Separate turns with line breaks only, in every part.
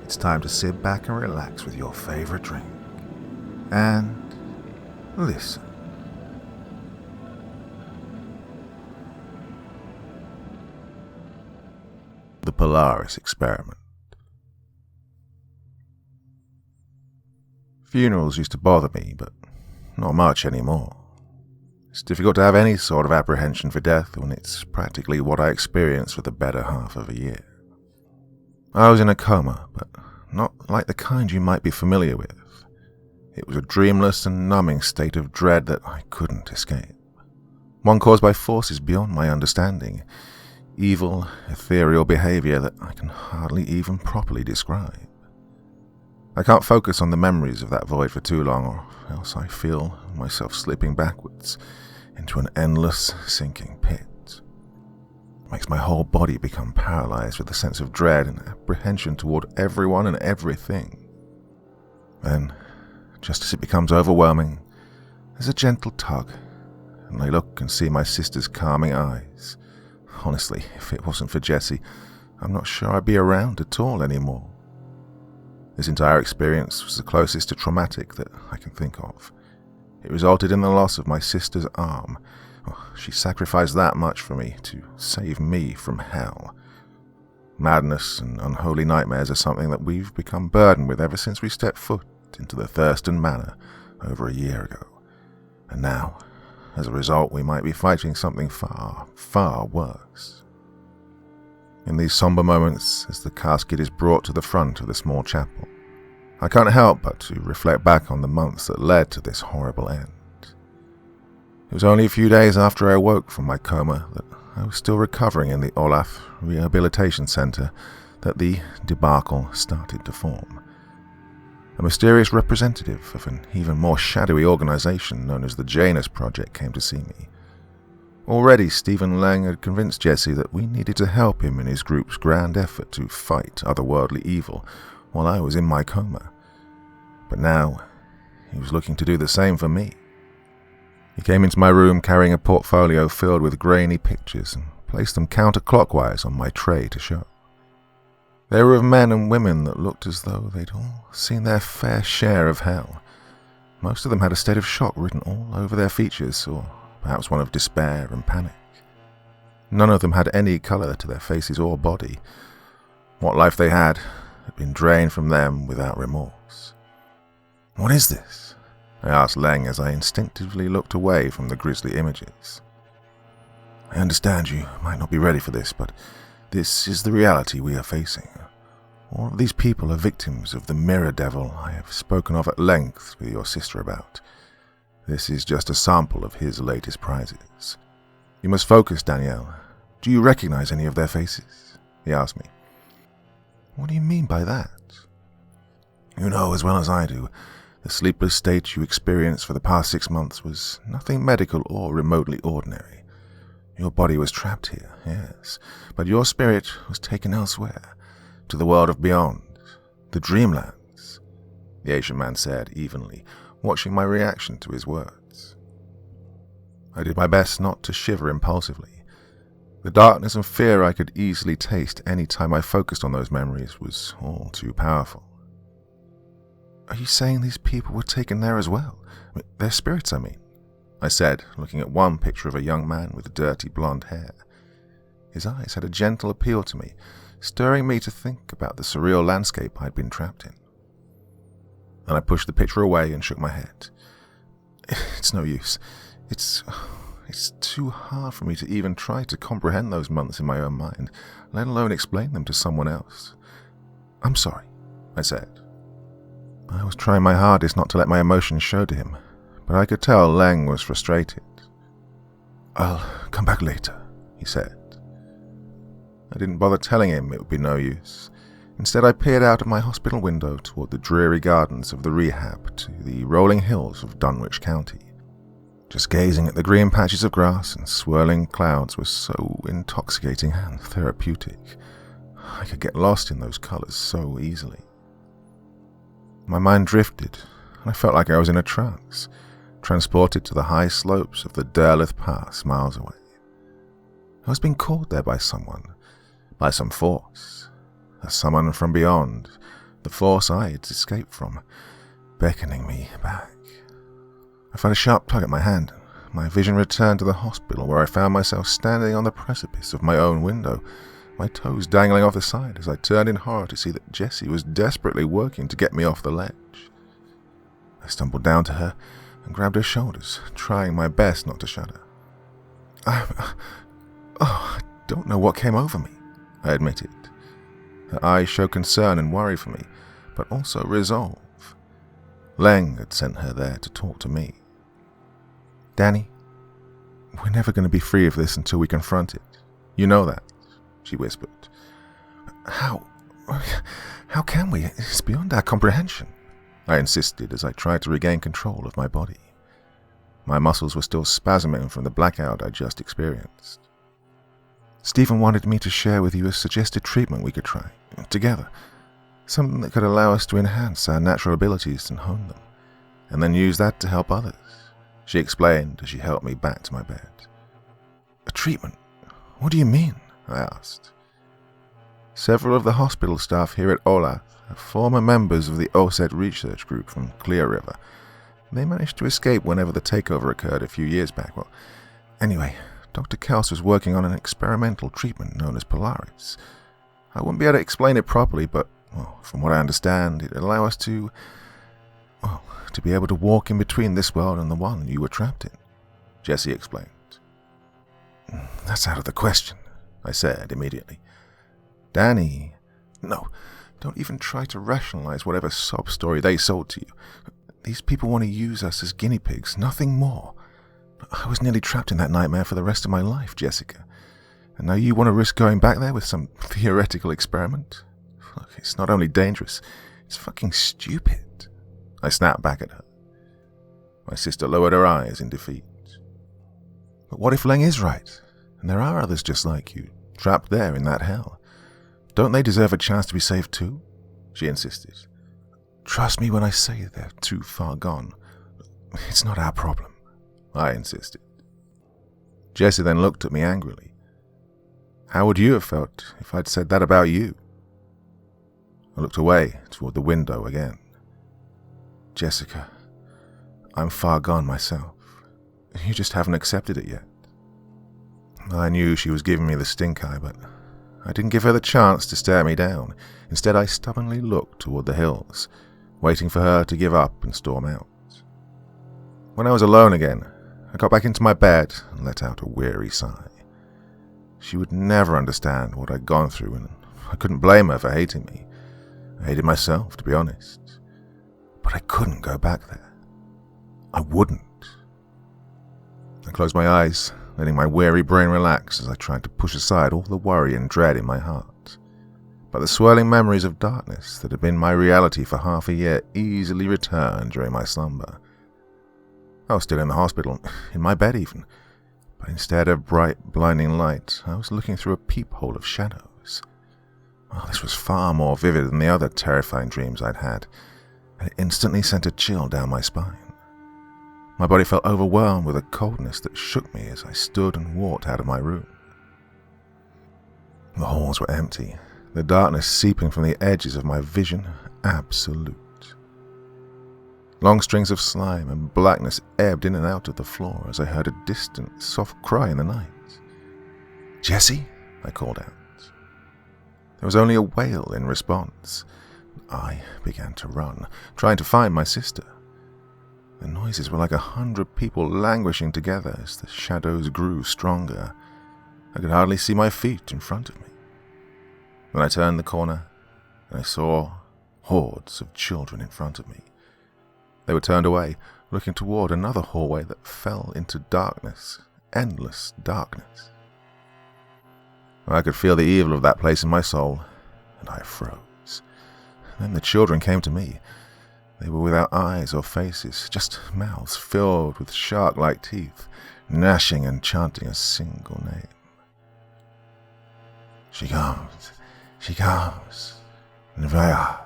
it's time to sit back and relax with your favorite drink and listen. The Polaris Experiment. Funerals used to bother me, but not much anymore. It's difficult to have any sort of apprehension for death when it's practically what I experienced for the better half of a year. I was in a coma, but not like the kind you might be familiar with. It was a dreamless and numbing state of dread that I couldn't escape. One caused by forces beyond my understanding, evil, ethereal behavior that I can hardly even properly describe. I can't focus on the memories of that void for too long, or else I feel myself slipping backwards into an endless, sinking pit. It makes my whole body become paralyzed with a sense of dread and apprehension toward everyone and everything. Then, just as it becomes overwhelming, there's a gentle tug, and I look and see my sister's calming eyes. Honestly, if it wasn't for Jessie, I'm not sure I'd be around at all anymore. This entire experience was the closest to traumatic that I can think of. It resulted in the loss of my sister's arm. She sacrificed that much for me to save me from hell. Madness and unholy nightmares are something that we've become burdened with ever since we stepped foot into the Thurston Manor over a year ago. And now, as a result, we might be fighting something far, far worse. In these somber moments, as the casket is brought to the front of the small chapel, I can't help but to reflect back on the months that led to this horrible end. It was only a few days after I awoke from my coma that I was still recovering in the Olaf Rehabilitation Center that the debacle started to form. A mysterious representative of an even more shadowy organization known as the Janus Project came to see me. Already, Stephen Lang had convinced Jessie that we needed to help him in his group's grand effort to fight otherworldly evil while I was in my coma. But now, he was looking to do the same for me. He came into my room carrying a portfolio filled with grainy pictures and placed them counterclockwise on my tray to show. They were of men and women that looked as though they'd all seen their fair share of hell. Most of them had a state of shock written all over their features, or perhaps one of despair and panic. None of them had any colour to their faces or body. What life they had been drained from them without remorse. "What is this?" I asked Lang as I instinctively looked away from the grisly images. "I understand you might not be ready for this, but this is the reality we are facing. All of these people are victims of the mirror devil I have spoken of at length with your sister about. This is just a sample of his latest prizes. You must focus, Danielle. Do you recognize any of their faces?" he asked me. "What do you mean by that?" "You know as well as I do, the sleepless state you experienced for the past 6 months was nothing medical or remotely ordinary. Your body was trapped here, yes, but your spirit was taken elsewhere, to the world of beyond, the dreamlands," the Asian man said evenly, watching my reaction to his words. I did my best not to shiver impulsively. The darkness and fear I could easily taste any time I focused on those memories was all too powerful. "Are you saying these people were taken there as well? Their spirits, I mean," I said, looking at one picture of a young man with dirty blonde hair. His eyes had a gentle appeal to me, stirring me to think about the surreal landscape I'd been trapped in. And I pushed the picture away and shook my head. "It's no use. It's too hard for me to even try to comprehend those months in my own mind, let alone explain them to someone else. I'm sorry," I said. I was trying my hardest not to let my emotions show to him, but I could tell Lang was frustrated. "I'll come back later," he said. I didn't bother telling him it would be no use. Instead, I peered out of my hospital window toward the dreary gardens of the rehab to the rolling hills of Dunwich County. Just gazing at the green patches of grass and swirling clouds was so intoxicating and therapeutic. I could get lost in those colours so easily. My mind drifted, and I felt like I was in a trance, transported to the high slopes of the Derleth Pass miles away. I was being called there by someone, by some force, a someone from beyond, the force I had escaped from, beckoning me back. I felt a sharp tug at my hand. My vision returned to the hospital, where I found myself standing on the precipice of my own window, my toes dangling off the side as I turned in horror to see that Jessie was desperately working to get me off the ledge. I stumbled down to her and grabbed her shoulders, trying my best not to shudder. I don't know what came over me, I admitted. Her eyes showed concern and worry for me, but also resolve. Leng had sent her there to talk to me. Danny, we're never going to be free of this until we confront it. You know that, she whispered. How can we? It's beyond our comprehension, I insisted as I tried to regain control of my body. My muscles were still spasming from the blackout I just experienced. Stephen wanted me to share with you a suggested treatment we could try, together. Something that could allow us to enhance our natural abilities and hone them, and then use that to help others, she explained as she helped me back to my bed. A treatment? What do you mean? I asked. Several of the hospital staff here at Olaf are former members of the OSET research group from Clear River. They managed to escape whenever the takeover occurred a few years back. Well, anyway, Dr. Kels was working on an experimental treatment known as Polaris. I wouldn't be able to explain it properly, but, well, from what I understand, it'd allow us to be able to walk in between this world and the one you were trapped in, Jessie explained. That's out of the question, I said immediately. Danny, no, don't even try to rationalize whatever sob story they sold to you. These people want to use us as guinea pigs, nothing more. I was nearly trapped in that nightmare for the rest of my life, Jessica. And now you want to risk going back there with some theoretical experiment? Look, it's not only dangerous, it's fucking stupid. I snapped back at her. My sister lowered her eyes in defeat. But what if Leng is right, and there are others just like you, trapped there in that hell? Don't they deserve a chance to be saved too? She insisted. Trust me when I say they're too far gone. It's not our problem, I insisted. Jessie then looked at me angrily. How would you have felt if I'd said that about you? I looked away toward the window again. Jessica, I'm far gone myself. You just haven't accepted it yet. I knew she was giving me the stink eye, but I didn't give her the chance to stare me down. Instead, I stubbornly looked toward the hills, waiting for her to give up and storm out. When I was alone again, I got back into my bed and let out a weary sigh. She would never understand what I'd gone through, and I couldn't blame her for hating me. I hated myself, to be honest. But I couldn't go back there. I wouldn't. I closed my eyes, letting my weary brain relax as I tried to push aside all the worry and dread in my heart. But the swirling memories of darkness that had been my reality for half a year easily returned during my slumber. I was still in the hospital, in my bed even, but instead of bright, blinding light, I was looking through a peephole of shadows. Oh, this was far more vivid than the other terrifying dreams I'd had, and it instantly sent a chill down my spine. My body felt overwhelmed with a coldness that shook me as I stood and walked out of my room. The halls were empty, the darkness seeping from the edges of my vision absolute. Long strings of slime and blackness ebbed in and out of the floor as I heard a distant, soft cry in the night. Jessie, I called out. There was only a wail in response. I began to run, trying to find my sister. The noises were like 100 people languishing together as the shadows grew stronger. I could hardly see my feet in front of me. Then I turned the corner, and I saw hordes of children in front of me. They were turned away, looking toward another hallway that fell into darkness, endless darkness. I could feel the evil of that place in my soul, and I froze. Then the children came to me. They were without eyes or faces, just mouths filled with shark-like teeth, gnashing and chanting a single name. She comes, Nvayat,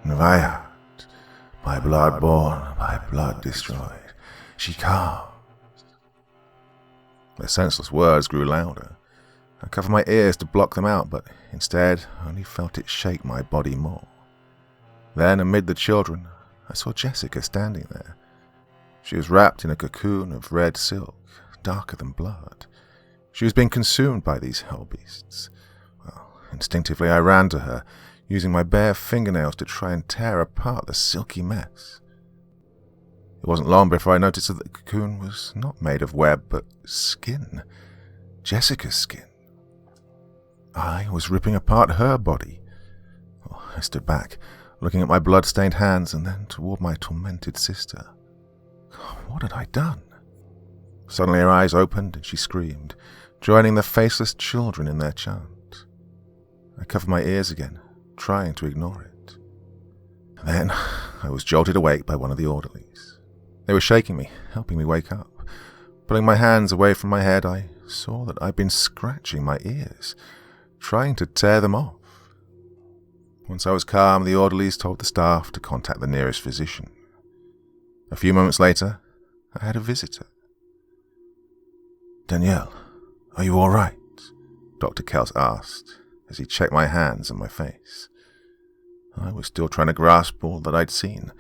Nvayat, by blood born, by blood destroyed, she comes. The senseless words grew louder. I covered my ears to block them out, but instead only felt it shake my body more. Then, amid the children, I saw Jessica standing there. She was wrapped in a cocoon of red silk, darker than blood. She was being consumed by these hell beasts. Well, instinctively I ran to her, using my bare fingernails to try and tear apart the silky mess. It wasn't long before I noticed that the cocoon was not made of web, but skin. Jessica's skin. I was ripping apart her body. I stood back, looking at my blood-stained hands and then toward my tormented sister. What had I done? Suddenly her eyes opened and she screamed, joining the faceless children in their chant. I covered my ears again, trying to ignore it. Then I was jolted awake by one of the orderlies. They were shaking me, helping me wake up. Pulling my hands away from my head, I saw that I'd been scratching my ears, trying to tear them off. Once I was calm, the orderlies told the staff to contact the nearest physician. A few moments later, I had a visitor. "Danielle, are you all right?" Dr. Kels asked as he checked my hands and my face. I was still trying to grasp all that I'd seen,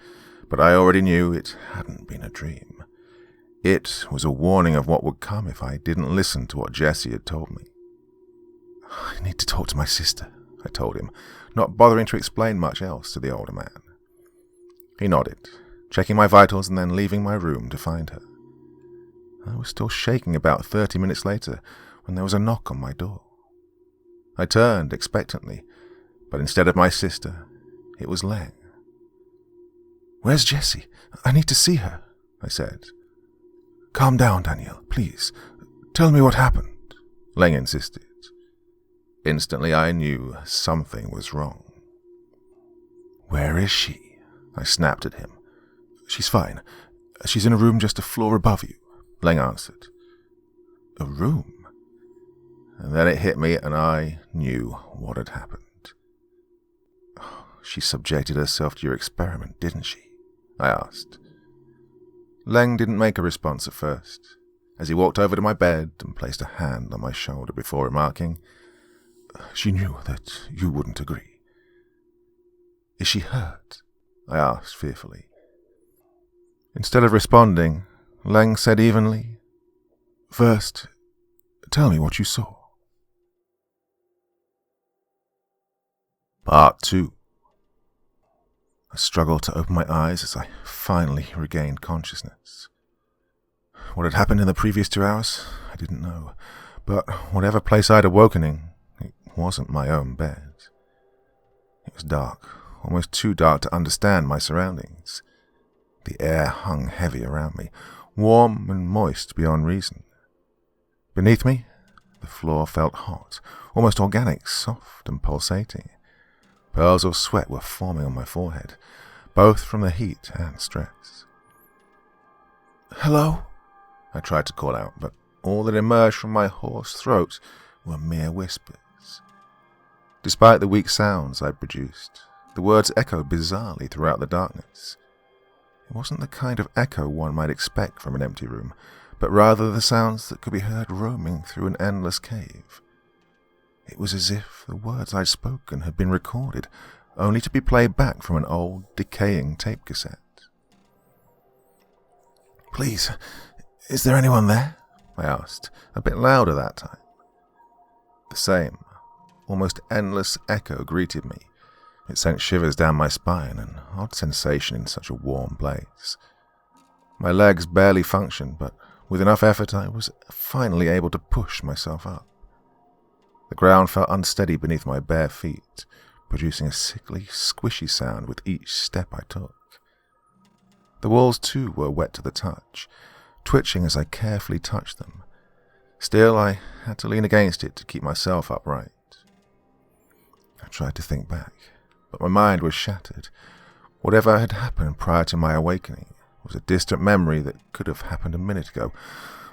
but I already knew it hadn't been a dream. It was a warning of what would come if I didn't listen to what Jessie had told me. "I need to talk to my sister," I told him, not bothering to explain much else to the older man. He nodded, checking my vitals and then leaving my room to find her. I was still shaking about 30 minutes later when there was a knock on my door. I turned expectantly, but instead of my sister, it was Leng. "Where's Jessie? I need to see her," I said. "Calm down, Danielle, please. Tell me what happened," Leng insisted. Instantly I knew something was wrong. "Where is she?" I snapped at him. "She's fine. She's in a room just a floor above you," Leng answered. "A room?" And then it hit me and I knew what had happened. "She subjected herself to your experiment, didn't she?" I asked. Leng didn't make a response at first, as he walked over to my bed and placed a hand on my shoulder before remarking, "She knew that you wouldn't agree." "Is she hurt?" I asked fearfully. Instead of responding, Leng said evenly, "First, tell me what you saw." Part 2. I struggled to open my eyes as I finally regained consciousness. What had happened in the previous 2 hours, I didn't know, but whatever place I'd awoken in, it wasn't my own bed. It was dark, almost too dark to understand my surroundings. The air hung heavy around me, warm and moist beyond reason. Beneath me, the floor felt hot, almost organic, soft and pulsating. Pearls of sweat were forming on my forehead, both from the heat and stress. "Hello?" I tried to call out, but all that emerged from my hoarse throat were mere whispers. Despite the weak sounds I produced, the words echoed bizarrely throughout the darkness. It wasn't the kind of echo one might expect from an empty room, but rather the sounds that could be heard roaming through an endless cave. It was as if the words I'd spoken had been recorded, only to be played back from an old, decaying tape cassette. "Please, is there anyone there?" I asked, a bit louder that time. The same, almost endless echo greeted me. It sent shivers down my spine, an odd sensation in such a warm place. My legs barely functioned, but with enough effort I was finally able to push myself up. The ground felt unsteady beneath my bare feet, producing a sickly, squishy sound with each step I took. The walls, too, were wet to the touch, twitching as I carefully touched them. Still, I had to lean against it to keep myself upright. I tried to think back, but my mind was shattered. Whatever had happened prior to my awakening was a distant memory that could have happened a minute ago,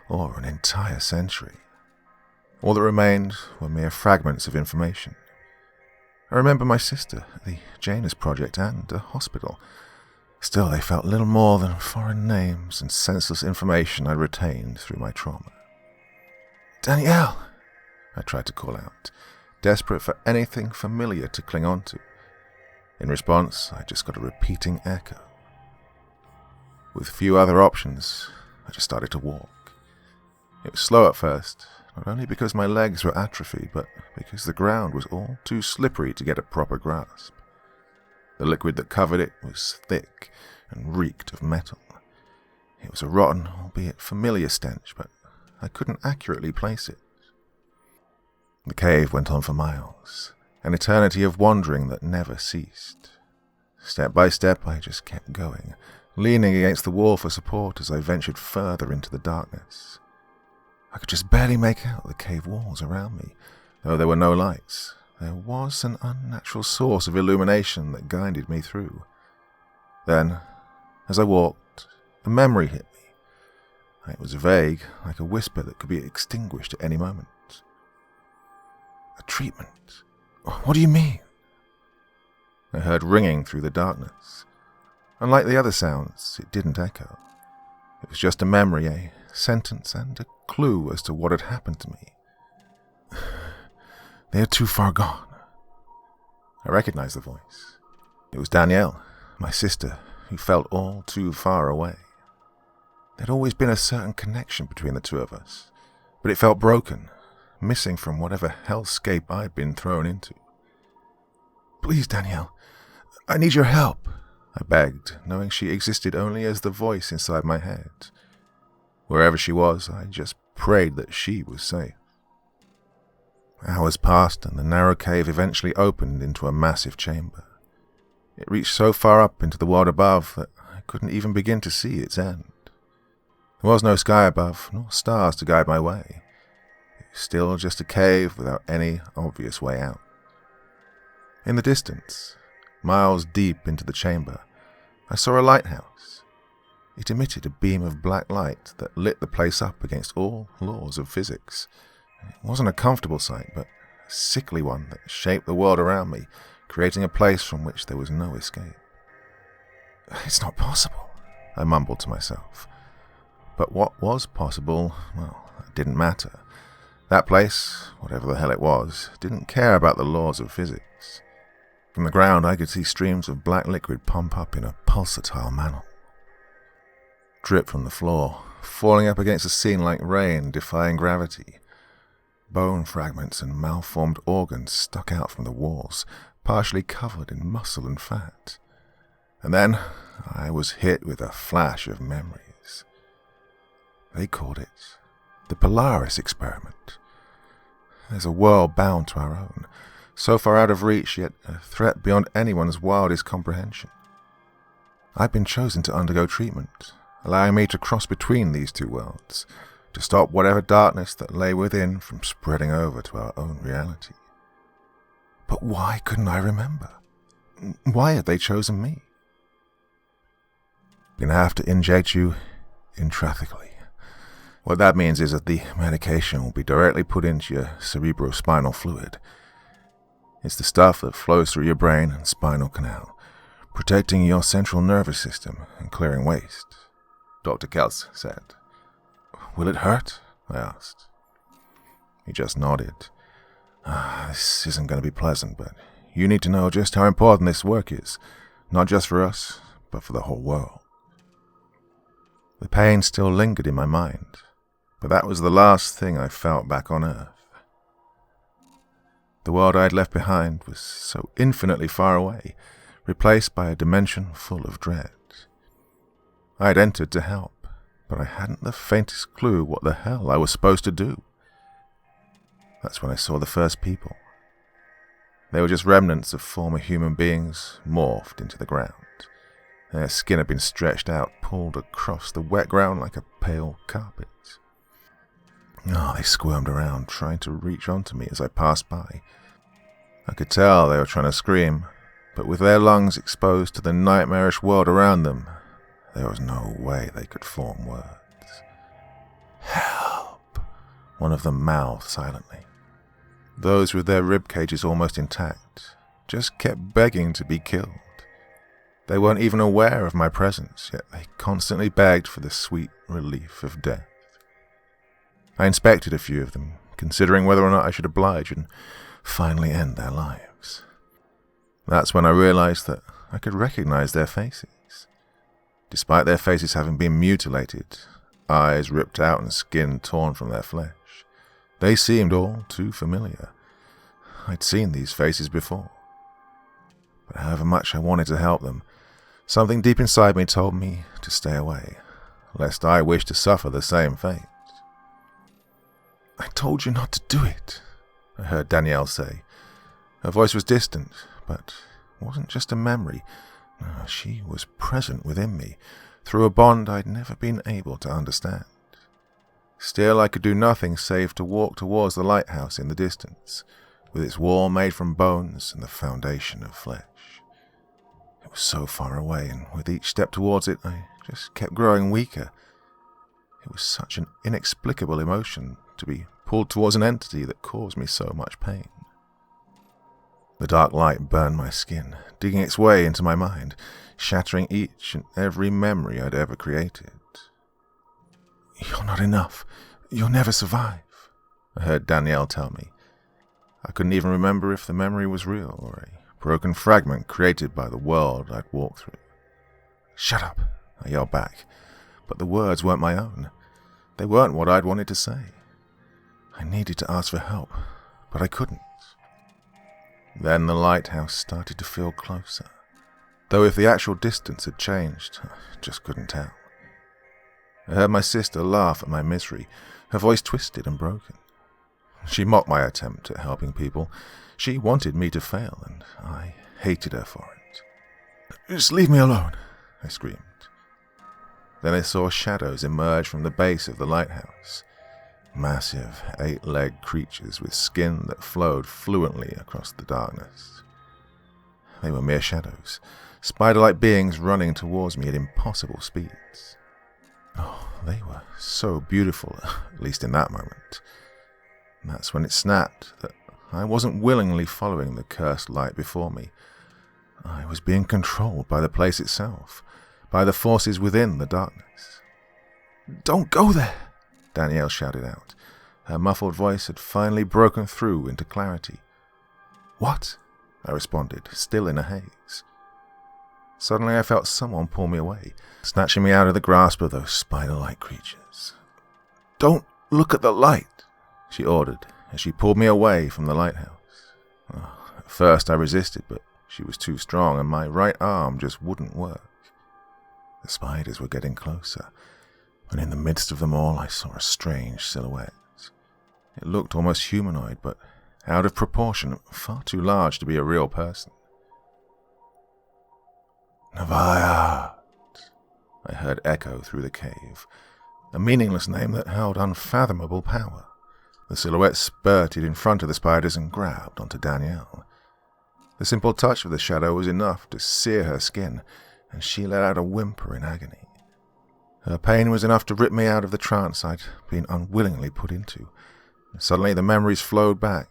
or an entire century. All that remained were mere fragments of information. I remember my sister, the Janus Project, and the hospital. Still, they felt little more than foreign names and senseless information I retained through my trauma. "Danielle!" I tried to call out, desperate for anything familiar to cling on to. In response, I just got a repeating echo. With few other options, I just started to walk. It was slow at first, not only because my legs were atrophied, but because the ground was all too slippery to get a proper grasp. The liquid that covered it was thick and reeked of metal. It was a rotten, albeit familiar stench, but I couldn't accurately place it. The cave went on for miles, an eternity of wandering that never ceased. Step by step, I just kept going, leaning against the wall for support as I ventured further into the darkness. I could just barely make out the cave walls around me, though there were no lights. There was an unnatural source of illumination that guided me through. Then, as I walked, a memory hit me. It was vague, like a whisper that could be extinguished at any moment. A treatment? What do you mean? I heard ringing through the darkness. Unlike the other sounds, it didn't echo. It was just a memory, a sentence, and a clue as to what had happened to me. They are too far gone. I recognized the voice. It was Danielle, my sister, who felt all too far away. There'd always been a certain connection between the two of us, but it felt broken, missing from whatever hellscape I'd been thrown into. Please, Danielle, I need your help, I begged, knowing she existed only as the voice inside my head. Wherever she was, I just prayed that she was safe. Hours passed, and the narrow cave eventually opened into a massive chamber. It reached so far up into the world above that I couldn't even begin to see its end. There was no sky above, nor stars to guide my way. It was still just a cave without any obvious way out. In the distance, miles deep into the chamber, I saw a lighthouse. It emitted a beam of black light that lit the place up against all laws of physics. It wasn't a comfortable sight, but a sickly one that shaped the world around me, creating a place from which there was no escape. It's not possible, I mumbled to myself. But what was possible, well, it didn't matter. That place, whatever the hell it was, didn't care about the laws of physics. From the ground, I could see streams of black liquid pump up in a pulsatile manner. Drip from the floor, falling up against the scene like rain, defying gravity. Bone fragments and malformed organs stuck out from the walls, partially covered in muscle and fat. And then I was hit with a flash of memories. They called it the Polaris Experiment. There's a world bound to our own, so far out of reach, yet a threat beyond anyone's wildest comprehension. I'd been chosen to undergo treatment, allowing me to cross between these two worlds, to stop whatever darkness that lay within from spreading over to our own reality. But why couldn't I remember? Why had they chosen me? Gonna have to inject you intrathecally. What that means is that the medication will be directly put into your cerebrospinal fluid. It's the stuff that flows through your brain and spinal canal, protecting your central nervous system and clearing waste, Dr. Keltz said. Will it hurt? I asked. He just nodded. This isn't going to be pleasant, but you need to know just how important this work is, not just for us, but for the whole world. The pain still lingered in my mind, but that was the last thing I felt back on Earth. The world I'd left behind was so infinitely far away, replaced by a dimension full of dread. I'd entered to help, but I hadn't the faintest clue what the hell I was supposed to do. That's when I saw the first people. They were just remnants of former human beings morphed into the ground. Their skin had been stretched out, pulled across the wet ground like a pale carpet. They squirmed around, trying to reach onto me as I passed by. I could tell they were trying to scream, but with their lungs exposed to the nightmarish world around them, there was no way they could form words. Help! One of them mouthed silently. Those with their rib cages almost intact just kept begging to be killed. They weren't even aware of my presence, yet they constantly begged for the sweet relief of death. I inspected a few of them, considering whether or not I should oblige and finally end their lives. That's when I realized that I could recognize their faces. Despite their faces having been mutilated, eyes ripped out and skin torn from their flesh, they seemed all too familiar. I'd seen these faces before. But however much I wanted to help them, something deep inside me told me to stay away, lest I wished to suffer the same fate. "I told you not to do it," I heard Danielle say. Her voice was distant, but it wasn't just a memory. No, she was present within me, through a bond I'd never been able to understand. Still, I could do nothing save to walk towards the lighthouse in the distance, with its wall made from bones and the foundation of flesh. It was so far away, and with each step towards it, I just kept growing weaker. It was such an inexplicable emotion to be pulled towards an entity that caused me so much pain. The dark light burned my skin, digging its way into my mind, shattering each and every memory I'd ever created. "You're not enough. You'll never survive," I heard Danielle tell me. I couldn't even remember if the memory was real or a broken fragment created by the world I'd walked through. "Shut up," I yelled back, but the words weren't my own. They weren't what I'd wanted to say. I needed to ask for help, but I couldn't. Then the lighthouse started to feel closer, though if the actual distance had changed, I just couldn't tell. I heard my sister laugh at my misery, her voice twisted and broken. She mocked my attempt at helping people. She wanted me to fail, and I hated her for it. "Just leave me alone," I screamed. Then I saw shadows emerge from the base of the lighthouse. Massive, 8-legged creatures with skin that flowed fluently across the darkness. They were mere shadows, spider-like beings running towards me at impossible speeds. Oh, they were so beautiful, at least in that moment. And that's when it snapped that I wasn't willingly following the cursed light before me. I was being controlled by the place itself, by the forces within the darkness. "Don't go there!" Danielle shouted out. Her muffled voice had finally broken through into clarity. "What?" I responded, still in a haze. Suddenly I felt someone pull me away, snatching me out of the grasp of those spider-like creatures. "Don't look at the light," she ordered, as she pulled me away from the lighthouse. At first I resisted, but she was too strong, and my right arm just wouldn't work. The spiders were getting closer, and in the midst of them all I saw a strange silhouette. It looked almost humanoid, but out of proportion, far too large to be a real person. "Navayat," I heard echo through the cave, a meaningless name that held unfathomable power. The silhouette spurted in front of the spiders and grabbed onto Danielle. The simple touch of the shadow was enough to sear her skin, and she let out a whimper in agony. Her pain was enough to rip me out of the trance I'd been unwillingly put into. Suddenly the memories flowed back,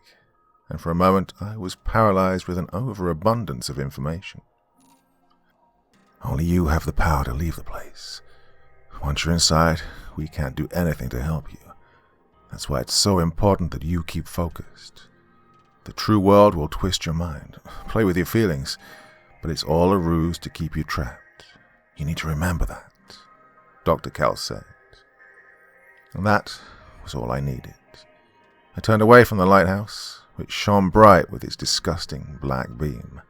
and for a moment I was paralyzed with an overabundance of information. "Only you have the power to leave the place. Once you're inside, we can't do anything to help you. That's why it's so important that you keep focused. The true world will twist your mind, play with your feelings, but it's all a ruse to keep you trapped. You need to remember that," Dr. Cal said. And that was all I needed. I turned away from the lighthouse, which shone bright with its disgusting black beam.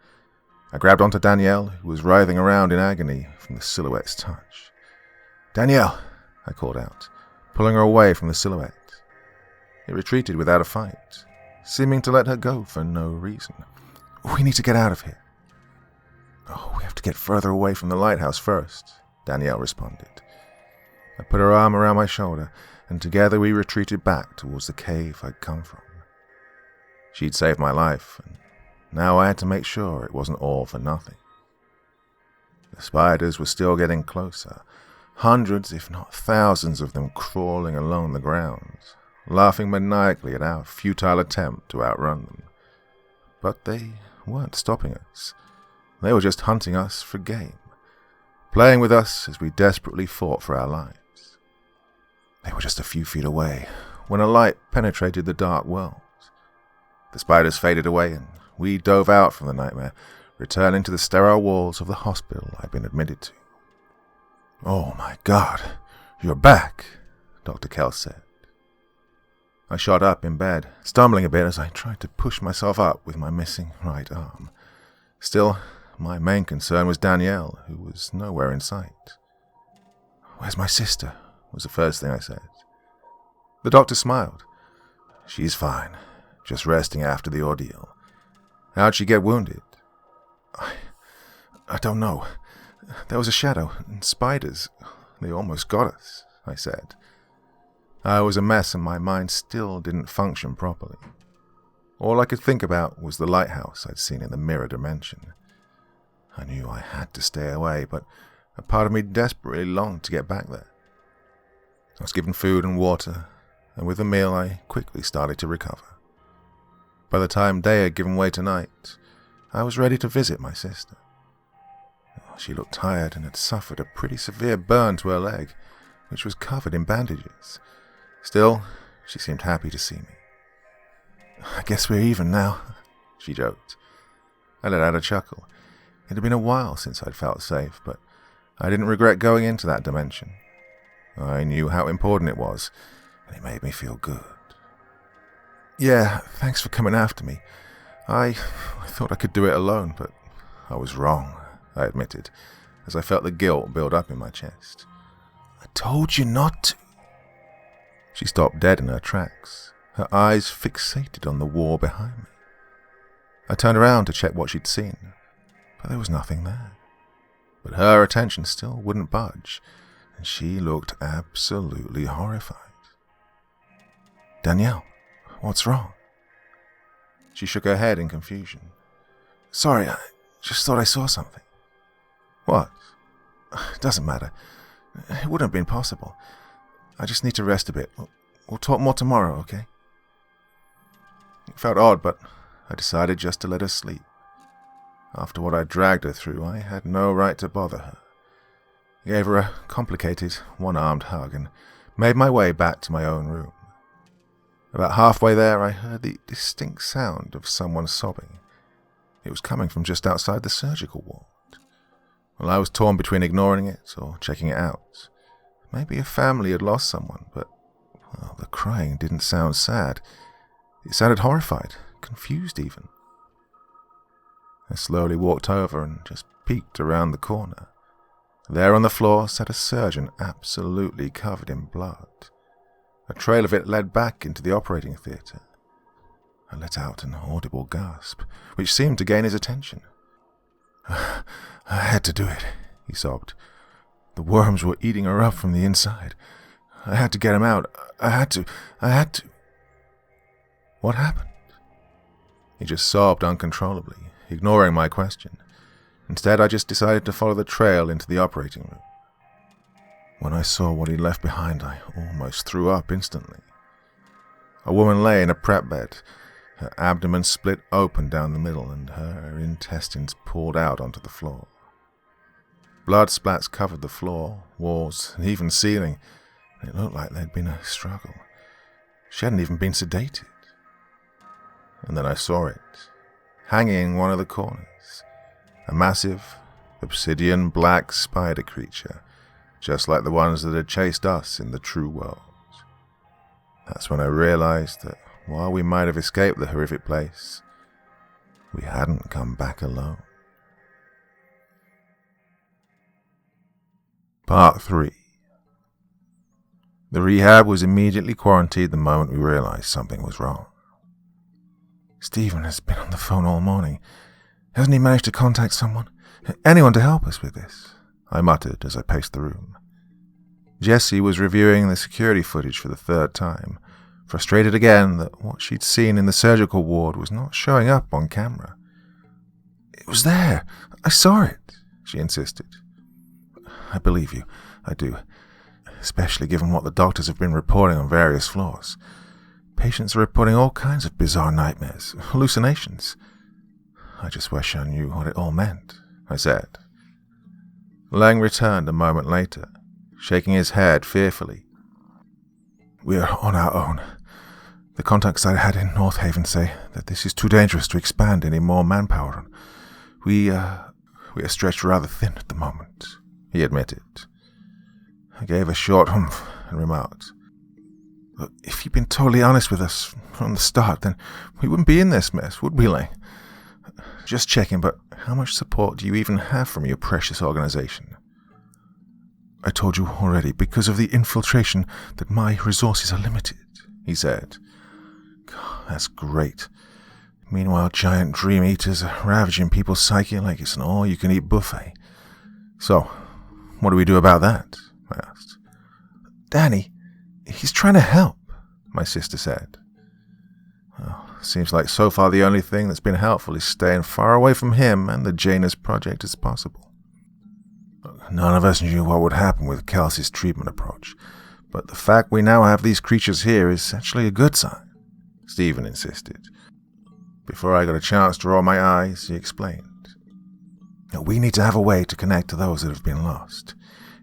I grabbed onto Danielle, who was writhing around in agony from the silhouette's touch. "Danielle," I called out, pulling her away from the silhouette. It retreated without a fight, seeming to let her go for no reason. "We need to get out of here." "Oh, we have to get further away from the lighthouse first," Danielle responded. I put her arm around my shoulder, and together we retreated back towards the cave I'd come from. She'd saved my life, and now I had to make sure it wasn't all for nothing. The spiders were still getting closer, hundreds if not thousands of them crawling along the ground, laughing maniacally at our futile attempt to outrun them. But they weren't stopping us. They were just hunting us for game, playing with us as we desperately fought for our lives. They were just a few feet away when a light penetrated the dark world. The spiders faded away and we dove out from the nightmare, returning to the sterile walls of the hospital I'd been admitted to. "Oh my God, you're back," Dr. Kell said. I shot up in bed, stumbling a bit as I tried to push myself up with my missing right arm. Still, my main concern was Danielle, who was nowhere in sight. "Where's my sister?" was the first thing I said. The doctor smiled. "She's fine, just resting after the ordeal. How'd she get wounded?" I don't know. There was a shadow, and spiders. They almost got us," I said. I was a mess and my mind still didn't function properly. All I could think about was the lighthouse I'd seen in the mirror dimension. I knew I had to stay away, but a part of me desperately longed to get back there. I was given food and water, and with the meal I quickly started to recover. By the time day had given way to night, I was ready to visit my sister. She looked tired and had suffered a pretty severe burn to her leg, which was covered in bandages. Still, she seemed happy to see me. "I guess we're even now," she joked. I let out a chuckle. It had been a while since I'd felt safe, but I didn't regret going into that dimension. I knew how important it was, and it made me feel good. "Yeah, thanks for coming after me. I thought I could do it alone, but I was wrong," I admitted, as I felt the guilt build up in my chest. "I told you not to." She stopped dead in her tracks, her eyes fixated on the wall behind me. I turned around to check what she'd seen, but there was nothing there. But her attention still wouldn't budge, and she looked absolutely horrified. "Danielle, what's wrong?" She shook her head in confusion. "Sorry, I just thought I saw something." "What?" "It doesn't matter. It wouldn't have been possible. I just need to rest a bit. We'll talk more tomorrow, okay?" It felt odd, but I decided just to let her sleep. After what I dragged her through, I had no right to bother her. I gave her a complicated, one-armed hug and made my way back to my own room. About halfway there, I heard the distinct sound of someone sobbing. It was coming from just outside the surgical ward. Well, I was torn between ignoring it or checking it out. Maybe a family had lost someone, but well, the crying didn't sound sad. It sounded horrified, confused even. I slowly walked over and just peeked around the corner. There on the floor sat a surgeon absolutely covered in blood. A trail of it led back into the operating theatre. I let out an audible gasp, which seemed to gain his attention. "I had to do it," he sobbed. "The worms were eating her up from the inside. I had to get him out. I had to. What happened?" He just sobbed uncontrollably, ignoring my question. Instead, I just decided to follow the trail into the operating room. When I saw what he'd left behind, I almost threw up instantly. A woman lay in a prep bed, her abdomen split open down the middle and her intestines poured out onto the floor. Blood splats covered the floor, walls, and even ceiling, and it looked like there'd been a struggle. She hadn't even been sedated. And then I saw it, hanging in one of the corners, a massive, obsidian black spider creature, just like the ones that had chased us in the true world. That's when I realized that while we might have escaped the horrific place, we hadn't come back alone. Part 3. The rehab was immediately quarantined the moment we realized something was wrong. "Stephen has been on the phone all morning. Hasn't he managed to contact someone? Anyone to help us with this?" I muttered as I paced the room. Jessie was reviewing the security footage for the third time, frustrated again that what she'd seen in the surgical ward was not showing up on camera. "It was there. I saw it," she insisted. "I believe you. I do. Especially given what the doctors have been reporting on various floors. Patients are reporting all kinds of bizarre nightmares, hallucinations. I just wish I knew what it all meant," I said. Lang returned a moment later, shaking his head fearfully. "We're on our own. The contacts I had in North Haven say that this is too dangerous to expand any more manpower on. We are stretched rather thin at the moment, he admitted. I gave a short humph and remarked, "Look, if you'd been totally honest with us from the start, then we wouldn't be in this mess, would we, Lang? Just checking, but how much support do you even have from your precious organization?" "I told you already, because of the infiltration, that my resources are limited," he said. "God, that's great. Meanwhile, giant dream eaters are ravaging people's psyche like it's an all-you-can-eat buffet. So, what do we do about that?" I asked. "Danny, he's trying to help," my sister said. "Well, seems like so far the only thing that's been helpful is staying far away from him and the Janus project as possible. None of us knew what would happen with Kelsey's treatment approach, but the fact we now have these creatures here is actually a good sign," Stephen insisted. Before I got a chance to roll my eyes, he explained. "We need to have a way to connect to those that have been lost,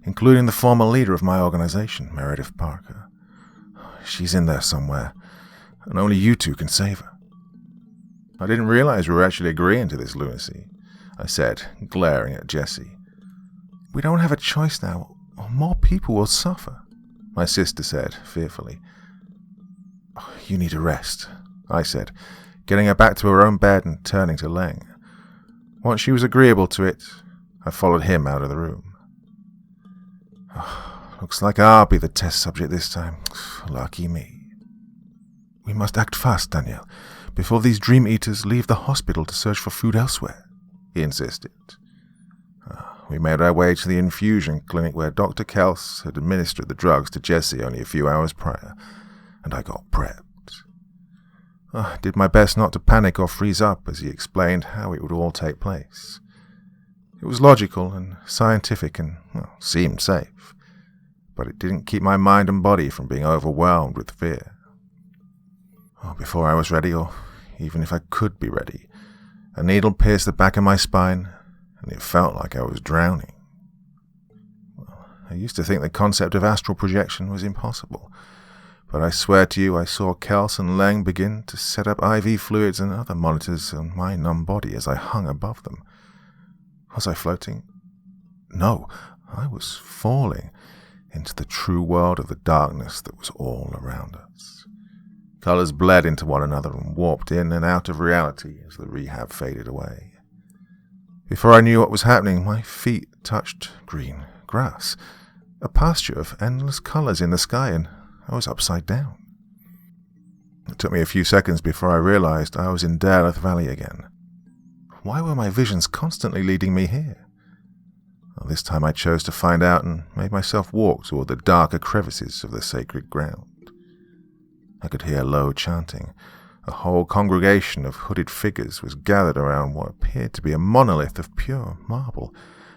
including the former leader of my organization, Meredith Parker. She's in there somewhere, and only you two can save her." "I didn't realize we were actually agreeing to this lunacy," I said, glaring at Jessie. "We don't have a choice now, or more people will suffer," my sister said, fearfully. "You need a rest," I said, getting her back to her own bed and turning to Lang. Once she was agreeable to it, I followed him out of the room. Looks like I'll be the test subject this time. Lucky me. "We must act fast, Danielle, before these dream eaters leave the hospital to search for food elsewhere," he insisted. We made our way to the infusion clinic where Dr. Kels had administered the drugs to Jessie only a few hours prior, and I got prepped. I did my best not to panic or freeze up as he explained how it would all take place. It was logical and scientific and, seemed safe, but it didn't keep my mind and body from being overwhelmed with fear. Before I was ready, or even if I could be ready, a needle pierced the back of my spine, and it felt like I was drowning. I used to think the concept of astral projection was impossible, but I swear to you I saw Kels and Lang begin to set up IV fluids and other monitors on my numb body as I hung above them. Was I floating? No, I was falling into the true world of the darkness that was all around us. Colors bled into one another and warped in and out of reality as the rehab faded away. Before I knew what was happening, my feet touched green grass, a pasture of endless colors in the sky, and I was upside down. It took me a few seconds before I realized I was in Daleth Valley again. Why were my visions constantly leading me here? This time I chose to find out and made myself walk toward the darker crevices of the sacred ground. I could hear low chanting. A whole congregation of hooded figures was gathered around what appeared to be a monolith of pure marble,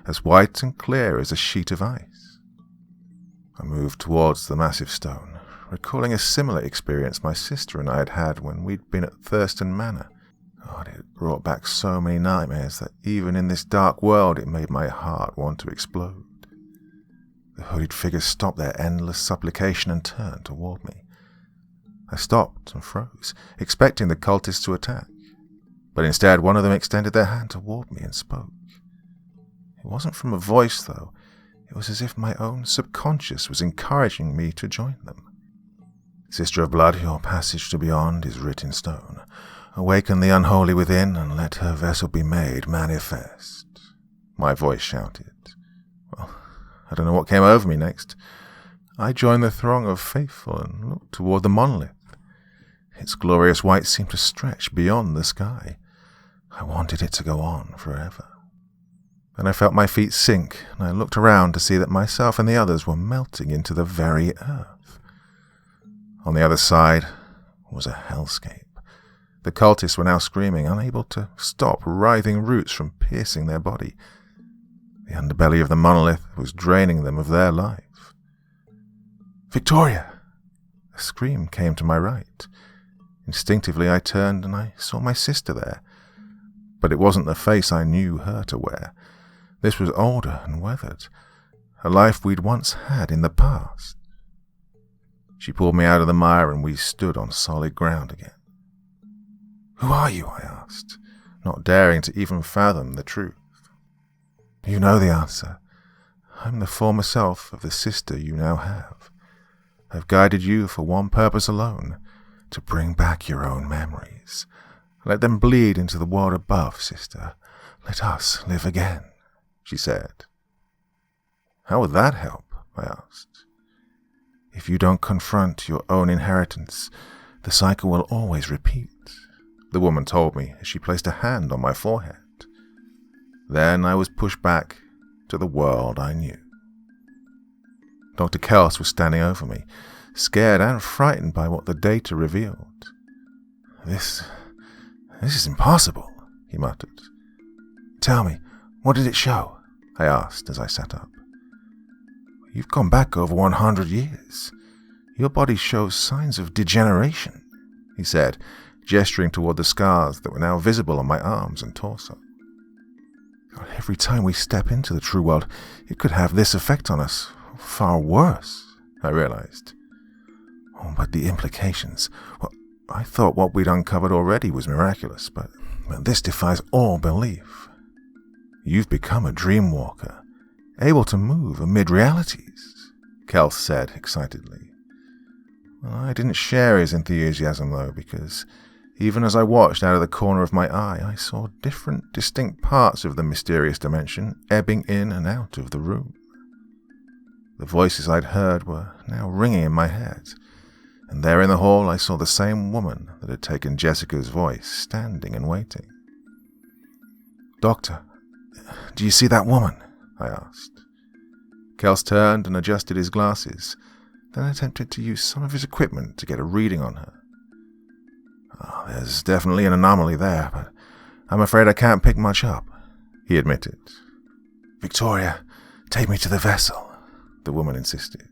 as white and clear as a sheet of ice. I moved towards the massive stone, recalling a similar experience my sister and I had had when we'd been at Thurston Manor. It brought back so many nightmares that even in this dark world it made my heart want to explode. The hooded figures stopped their endless supplication and turned toward me. I stopped and froze, expecting the cultists to attack, but instead one of them extended their hand toward me and spoke. It wasn't from a voice, though. It was as if my own subconscious was encouraging me to join them. "Sister of blood, your passage to beyond is writ in stone. Awaken the unholy within, and let her vessel be made manifest," my voice shouted. Well, I don't know what came over me next. I joined the throng of faithful and looked toward the monolith. Its glorious white seemed to stretch beyond the sky. I wanted it to go on forever. Then I felt my feet sink, and I looked around to see that myself and the others were melting into the very earth. On the other side was a hellscape. The cultists were now screaming, unable to stop writhing roots from piercing their body. The underbelly of the monolith was draining them of their life. "Victoria!" A scream came to my right. Instinctively I turned and I saw my sister there. But it wasn't the face I knew her to wear. This was older and weathered, a life we'd once had in the past. She pulled me out of the mire and we stood on solid ground again. "Who are you?" I asked, not daring to even fathom the truth. You know the answer. I'm the former self of the sister you now have. I've guided you for one purpose alone, to bring back your own memories. Let them bleed into the world above, sister. Let us live again, she said. How would that help? I asked. If you don't confront your own inheritance, the cycle will always repeat, the woman told me as she placed a hand on my forehead. Then I was pushed back to the world I knew. Dr. Kels was standing over me, scared and frightened by what the data revealed. This is impossible, he muttered. Tell me, what did it show? I asked as I sat up. You've gone back over 100 years. Your body shows signs of degeneration, he said, gesturing toward the scars that were now visible on my arms and torso. Every time we step into the true world, it could have this effect on us. Far worse, I realized. Oh, but the implications. Well, I thought what we'd uncovered already was miraculous, but this defies all belief. You've become a dream walker, able to move amid realities, Kels said excitedly. Well, I didn't share his enthusiasm, though, because even as I watched out of the corner of my eye, I saw different, distinct parts of the mysterious dimension ebbing in and out of the room. The voices I'd heard were now ringing in my head, and there in the hall I saw the same woman that had taken Jessica's voice, standing and waiting. Doctor, do you see that woman? I asked. Kels turned and adjusted his glasses, then attempted to use some of his equipment to get a reading on her. Oh, there's definitely an anomaly there, but I'm afraid I can't pick much up, he admitted. Victoria, take me to the vessel, the woman insisted.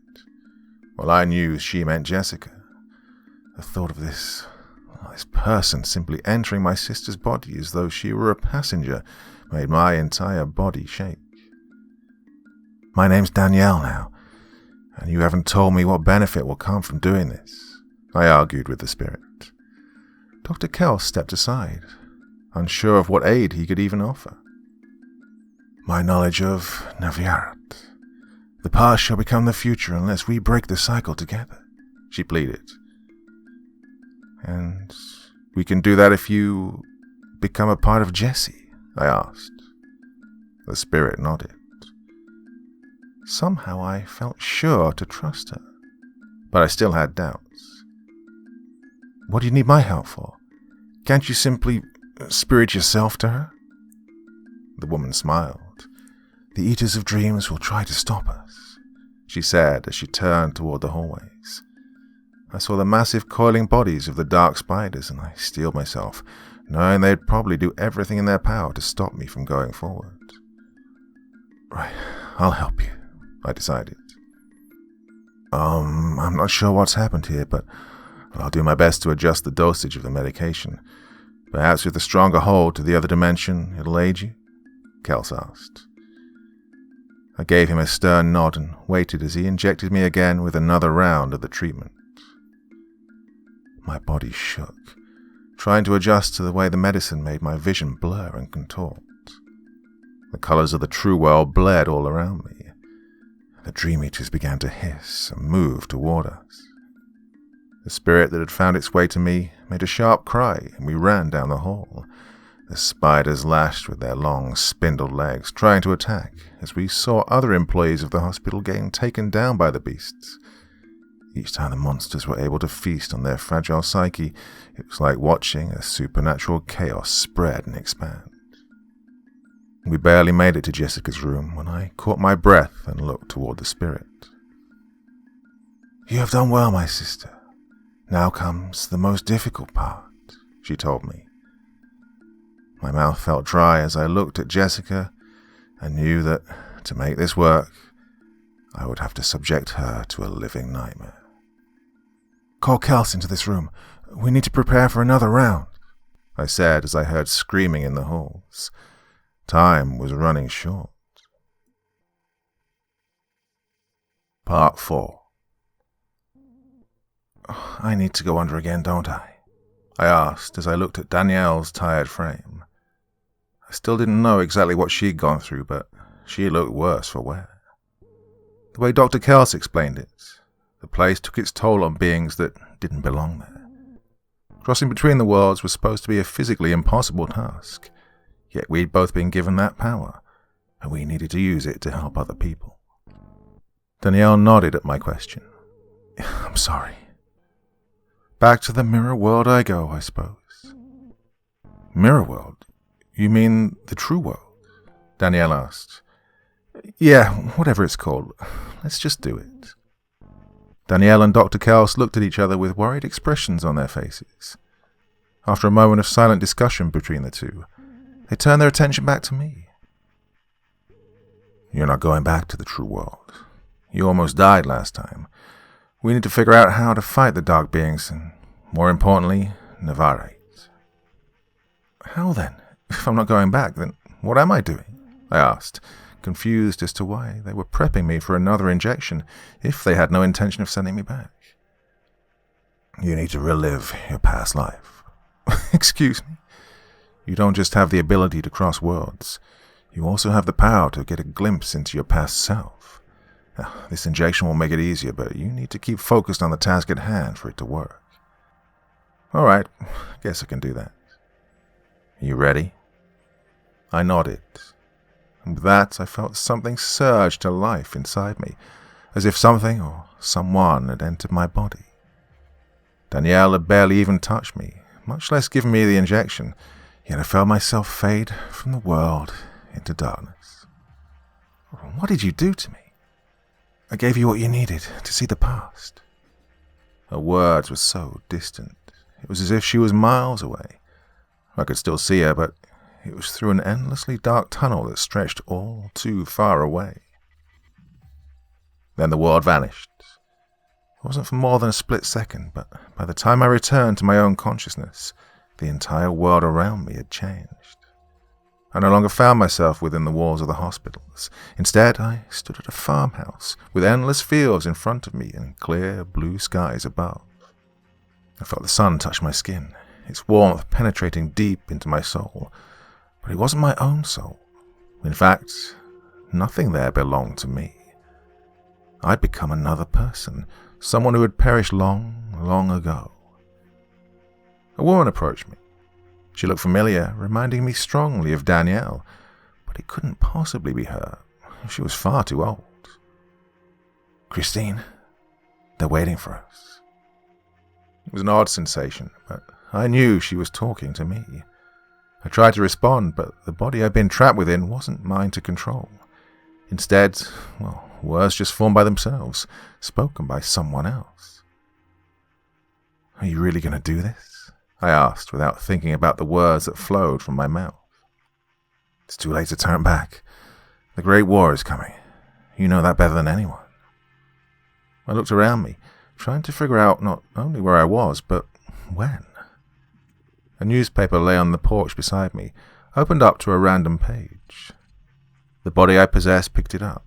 Well, I knew she meant Jessica. The thought of this person simply entering my sister's body as though she were a passenger made my entire body shake. My name's Danielle now, and you haven't told me what benefit will come from doing this, I argued with the spirit. Dr. Kels stepped aside, unsure of what aid he could even offer. My knowledge of Naviarat. The past shall become the future unless we break the cycle together, she pleaded. And we can do that if you become a part of Jessie, I asked. The spirit nodded. Somehow I felt sure to trust her, but I still had doubts. What do you need my help for? Can't you simply spirit yourself to her? The woman smiled. The Eaters of Dreams will try to stop us, she said as she turned toward the hallways. I saw the massive coiling bodies of the dark spiders and I steeled myself, knowing they'd probably do everything in their power to stop me from going forward. Right, I'll help you, I decided. I'm not sure what's happened here, but I'll do my best to adjust the dosage of the medication. Perhaps with a stronger hold to the other dimension, it'll aid you? Kels asked. I gave him a stern nod and waited as he injected me again with another round of the treatment. My body shook, trying to adjust to the way the medicine made my vision blur and contort. The colors of the true world bled all around me. The Dream Eaters began to hiss and move toward us. The spirit that had found its way to me made a sharp cry, and we ran down the hall. The spiders lashed with their long, spindled legs, trying to attack, as we saw other employees of the hospital getting taken down by the beasts. Each time the monsters were able to feast on their fragile psyche, it was like watching a supernatural chaos spread and expand. We barely made it to Jessica's room when I caught my breath and looked toward the spirit. You have done well, my sister. Now comes the most difficult part, she told me. My mouth felt dry as I looked at Jessica and knew that, to make this work, I would have to subject her to a living nightmare. Call Kels into this room. We need to prepare for another round, I said as I heard screaming in the halls. Time was running short. Part 4. I need to go under again, don't I? I asked as I looked at Danielle's tired frame. I still didn't know exactly what she'd gone through, but she looked worse for wear. The way Dr. Kels explained it, the place took its toll on beings that didn't belong there. Crossing between the worlds was supposed to be a physically impossible task, yet we'd both been given that power, and we needed to use it to help other people. Danielle nodded at my question. I'm sorry. Back to the mirror world I go, I suppose. Mirror world? You mean the true world? Danielle asked. Yeah, whatever it's called. Let's just do it. Danielle and Dr. Kels looked at each other with worried expressions on their faces. After a moment of silent discussion between the two, they turned their attention back to me. You're not going back to the true world. You almost died last time. We need to figure out how to fight the dark beings and, more importantly, Navarrete. How then? If I'm not going back, then what am I doing? I asked, confused as to why they were prepping me for another injection if they had no intention of sending me back. You need to relive your past life. Excuse me? You don't just have the ability to cross worlds. You also have the power to get a glimpse into your past self. This injection will make it easier, but you need to keep focused on the task at hand for it to work. All right, I guess I can do that. You ready? I nodded. And with that, I felt something surge to life inside me, as if something or someone had entered my body. Danielle had barely even touched me, much less given me the injection, yet I felt myself fade from the world into darkness. What did you do to me? I gave you what you needed to see the past. Her words were so distant. It was as if she was miles away. I could still see her, but it was through an endlessly dark tunnel that stretched all too far away. Then the world vanished. It wasn't for more than a split second, but by the time I returned to my own consciousness, the entire world around me had changed. I no longer found myself within the walls of the hospitals. Instead, I stood at a farmhouse with endless fields in front of me and clear blue skies above. I felt the sun touch my skin, its warmth penetrating deep into my soul. But it wasn't my own soul. In fact, nothing there belonged to me. I'd become another person, someone who had perished long, long ago. A woman approached me. She looked familiar, reminding me strongly of Danielle, but it couldn't possibly be her. She was far too old. Christine, they're waiting for us. It was an odd sensation, but I knew she was talking to me. I tried to respond, but the body I'd been trapped within wasn't mine to control. Instead, words just formed by themselves, spoken by someone else. Are you really going to do this? I asked, without thinking about the words that flowed from my mouth. It's too late to turn back. The Great War is coming. You know that better than anyone. I looked around me, trying to figure out not only where I was, but when. A newspaper lay on the porch beside me, opened up to a random page. The body I possessed picked it up,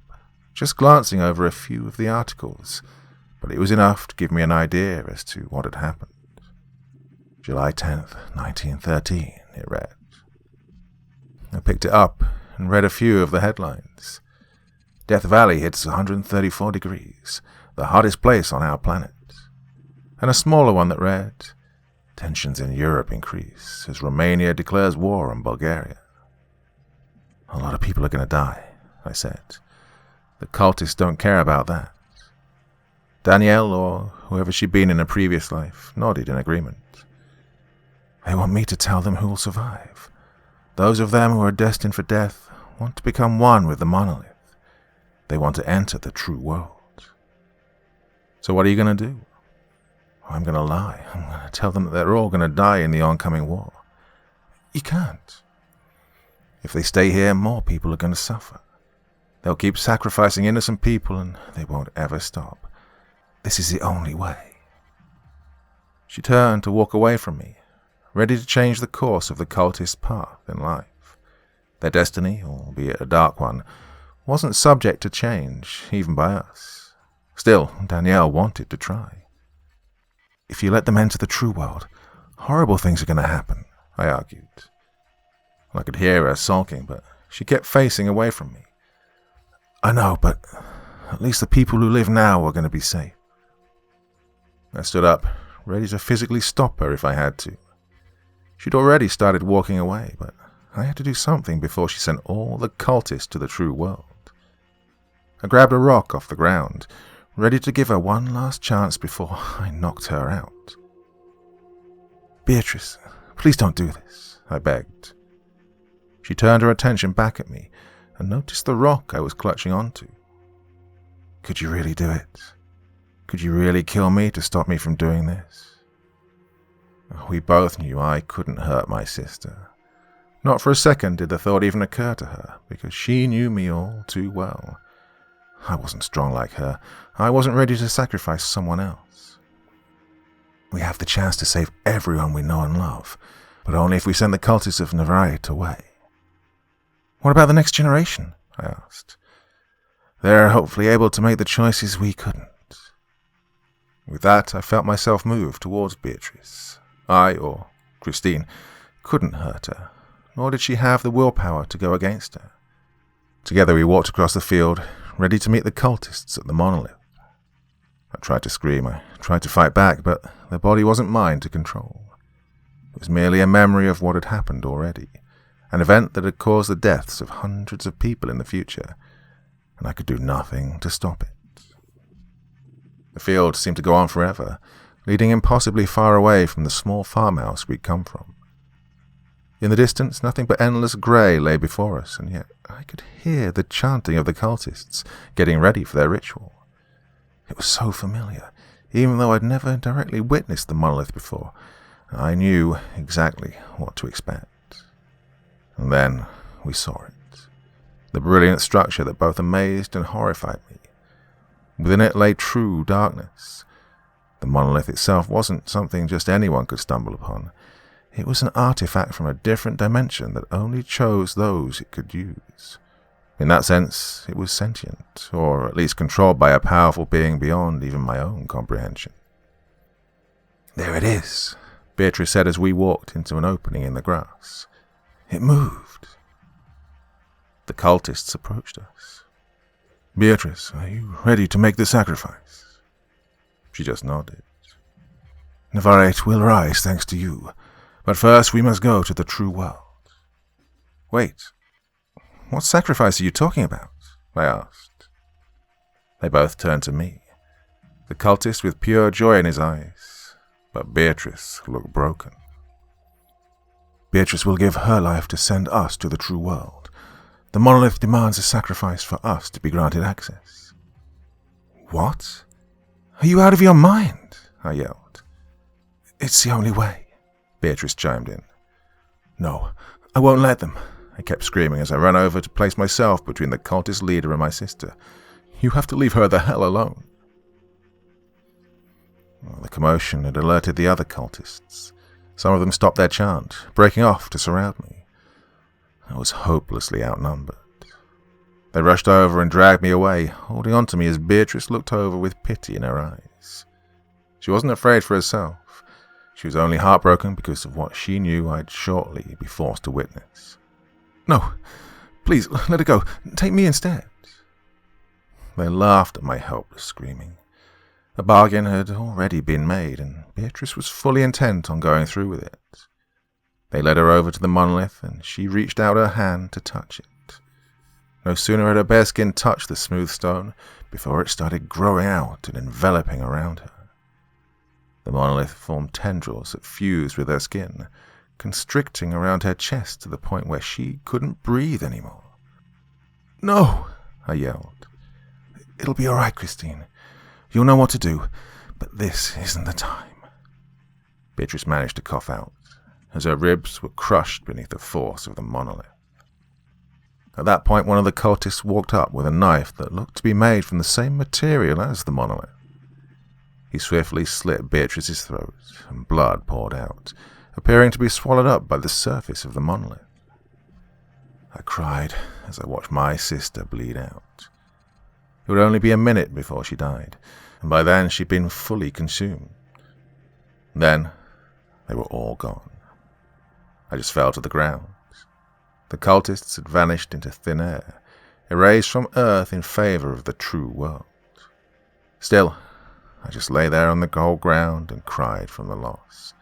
just glancing over a few of the articles, but it was enough to give me an idea as to what had happened. July 10th, 1913, it read. I picked it up and read a few of the headlines. Death Valley hits 134 degrees, the hottest place on our planet. And a smaller one that read, Tensions in Europe increase as Romania declares war on Bulgaria. A lot of people are going to die, I said. The cultists don't care about that. Danielle, or whoever she'd been in a previous life, nodded in agreement. They want me to tell them who will survive. Those of them who are destined for death want to become one with the monolith. They want to enter the true world. So what are you going to do? I'm going to lie. I'm going to tell them that they're all going to die in the oncoming war. You can't. If they stay here, more people are going to suffer. They'll keep sacrificing innocent people and they won't ever stop. This is the only way. She turned to walk away from me, ready to change the course of the cultist's path in life. Their destiny, albeit a dark one, wasn't subject to change, even by us. Still, Danielle wanted to try. If you let them enter the true world, horrible things are going to happen, I argued. I could hear her sulking, but she kept facing away from me. I know, but at least the people who live now are going to be safe. I stood up, ready to physically stop her if I had to. She'd already started walking away, but I had to do something before she sent all the cultists to the true world. I grabbed a rock off the ground, ready to give her one last chance before I knocked her out. Beatrice, please don't do this, I begged. She turned her attention back at me and noticed the rock I was clutching onto. Could you really do it? Could you really kill me to stop me from doing this? We both knew I couldn't hurt my sister. Not for a second did the thought even occur to her, because she knew me all too well. I wasn't strong like her. I wasn't ready to sacrifice someone else. We have the chance to save everyone we know and love, but only if we send the cultists of narrated away. What about the next generation? I asked. They're hopefully able to make the choices we couldn't. With that, I felt myself move towards Beatrice. I, or Christine, couldn't hurt her, nor did she have the willpower to go against her. Together we walked across the field, ready to meet the cultists at the Monolith. I tried to scream, I tried to fight back, but the body wasn't mine to control. It was merely a memory of what had happened already, an event that had caused the deaths of hundreds of people in the future, and I could do nothing to stop it. The field seemed to go on forever, leading impossibly far away from the small farmhouse we'd come from. In the distance, nothing but endless grey lay before us, and yet I could hear the chanting of the cultists getting ready for their ritual. It was so familiar, even though I'd never directly witnessed the monolith before. I knew exactly what to expect. And then we saw it. The brilliant structure that both amazed and horrified me. Within it lay true darkness. The monolith itself wasn't something just anyone could stumble upon. It was an artifact from a different dimension that only chose those it could use. In that sense, it was sentient, or at least controlled by a powerful being beyond even my own comprehension. There it is, Beatrice said as we walked into an opening in the grass. It moved. The cultists approached us. Beatrice, are you ready to make the sacrifice? She just nodded. Narrated will rise thanks to you, but first we must go to the true world. Wait, what sacrifice are you talking about? I asked. They both turned to me, the cultist with pure joy in his eyes, but Beatrice looked broken. Beatrice will give her life to send us to the true world. The monolith demands a sacrifice for us to be granted access. What? Are you out of your mind? I yelled. It's the only way, Beatrice chimed in. No, I won't let them, I kept screaming as I ran over to place myself between the cultist leader and my sister. You have to leave her the hell alone. Well, the commotion had alerted the other cultists. Some of them stopped their chant, breaking off to surround me. I was hopelessly outnumbered. They rushed over and dragged me away, holding on to me as Beatrice looked over with pity in her eyes. She wasn't afraid for herself. She was only heartbroken because of what she knew I'd shortly be forced to witness. No, please, let her go. Take me instead. They laughed at my helpless screaming. A bargain had already been made, and Beatrice was fully intent on going through with it. They led her over to the monolith, and she reached out her hand to touch it. No sooner had her bare skin touched the smooth stone before it started growing out and enveloping around her. The monolith formed tendrils that fused with her skin, constricting around her chest to the point where she couldn't breathe anymore. No, I yelled. It'll be all right, Christine. You'll know what to do, but this isn't the time. Beatrice managed to cough out, as her ribs were crushed beneath the force of the monolith. At that point, one of the cultists walked up with a knife that looked to be made from the same material as the monolith. He swiftly slit Beatrice's throat, and blood poured out, appearing to be swallowed up by the surface of the monolith. I cried as I watched my sister bleed out. It would only be a minute before she died, and by then she'd been fully consumed. Then they were all gone. I just fell to the ground, The cultists had vanished into thin air, erased from Earth in favor of the true world. Still, I just lay there on the cold ground and cried from the loss.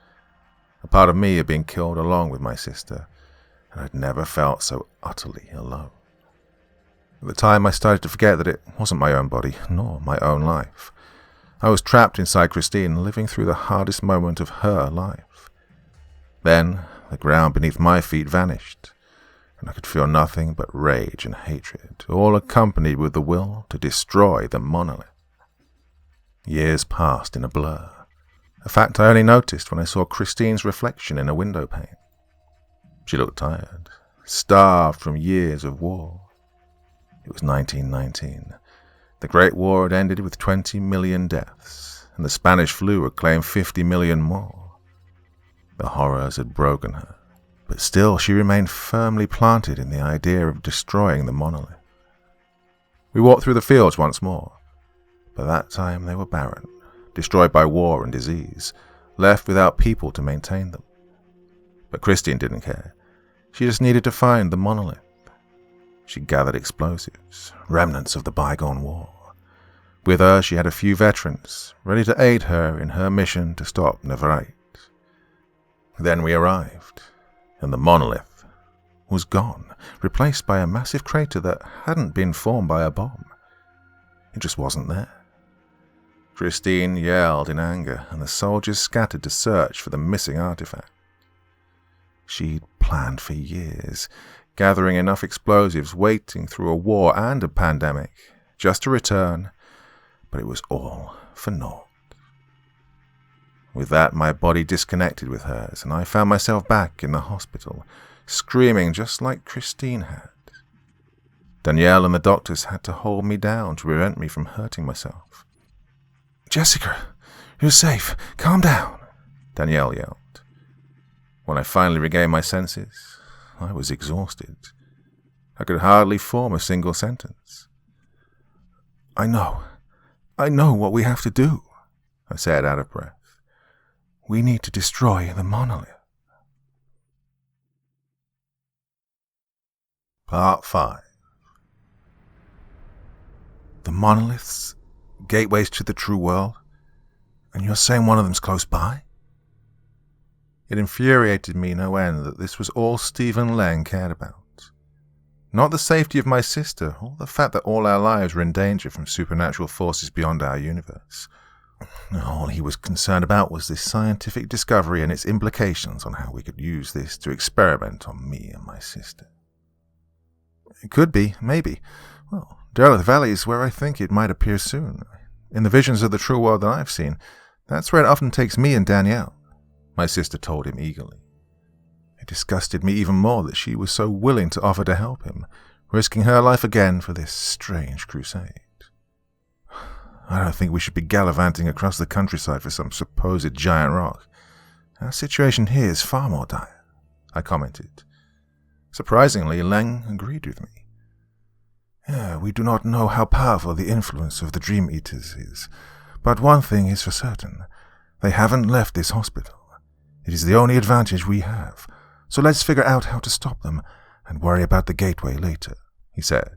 A part of me had been killed along with my sister, and I'd never felt so utterly alone. At the time, I started to forget that it wasn't my own body, nor my own life. I was trapped inside Christine, living through the hardest moment of her life. Then, the ground beneath my feet vanished, and I could feel nothing but rage and hatred, all accompanied with the will to destroy the monolith. Years passed in a blur, a fact I only noticed when I saw Christine's reflection in a window pane. She looked tired, starved from years of war. It was 1919. The Great War had ended with 20 million deaths, and the Spanish flu had claimed 50 million more. The horrors had broken her, but still she remained firmly planted in the idea of destroying the monolith. We walked through the fields once more, but that time they were barren, destroyed by war and disease, left without people to maintain them. But Christine didn't care. She just needed to find the monolith. She gathered explosives, remnants of the bygone war. With her, she had a few veterans, ready to aid her in her mission to stop Navarrete. Then we arrived, and the monolith was gone, replaced by a massive crater that hadn't been formed by a bomb. It just wasn't there. Christine yelled in anger, and the soldiers scattered to search for the missing artifact. She'd planned for years, gathering enough explosives, waiting through a war and a pandemic, just to return, but it was all for naught. With that, my body disconnected with hers, and I found myself back in the hospital, screaming just like Christine had. Danielle and the doctors had to hold me down to prevent me from hurting myself. "Jessica, you're safe. Calm down," Danielle yelled. When I finally regained my senses, I was exhausted. I could hardly form a single sentence. I know what we have to do," I said out of breath. "We need to destroy the monolith." Part 5. The monoliths, gateways to the true world, and you're saying one of them's close by? It infuriated me no end that this was all Stephen Lang cared about. Not the safety of my sister, or the fact that all our lives were in danger from supernatural forces beyond our universe. All he was concerned about was this scientific discovery and its implications on how we could use this to experiment on me and my sister. It could be, maybe. Well, Derleth Valley is where I think it might appear soon. In the visions of the true world that I've seen, that's where it often takes me and Danielle, my sister told him eagerly. It disgusted me even more that she was so willing to offer to help him, risking her life again for this strange crusade. I don't think we should be gallivanting across the countryside for some supposed giant rock. Our situation here is far more dire, I commented. Surprisingly, Lang agreed with me. Yeah, we do not know how powerful the influence of the Dream Eaters is, but one thing is for certain. They haven't left this hospital. It is the only advantage we have, so let's figure out how to stop them and worry about the gateway later, he said.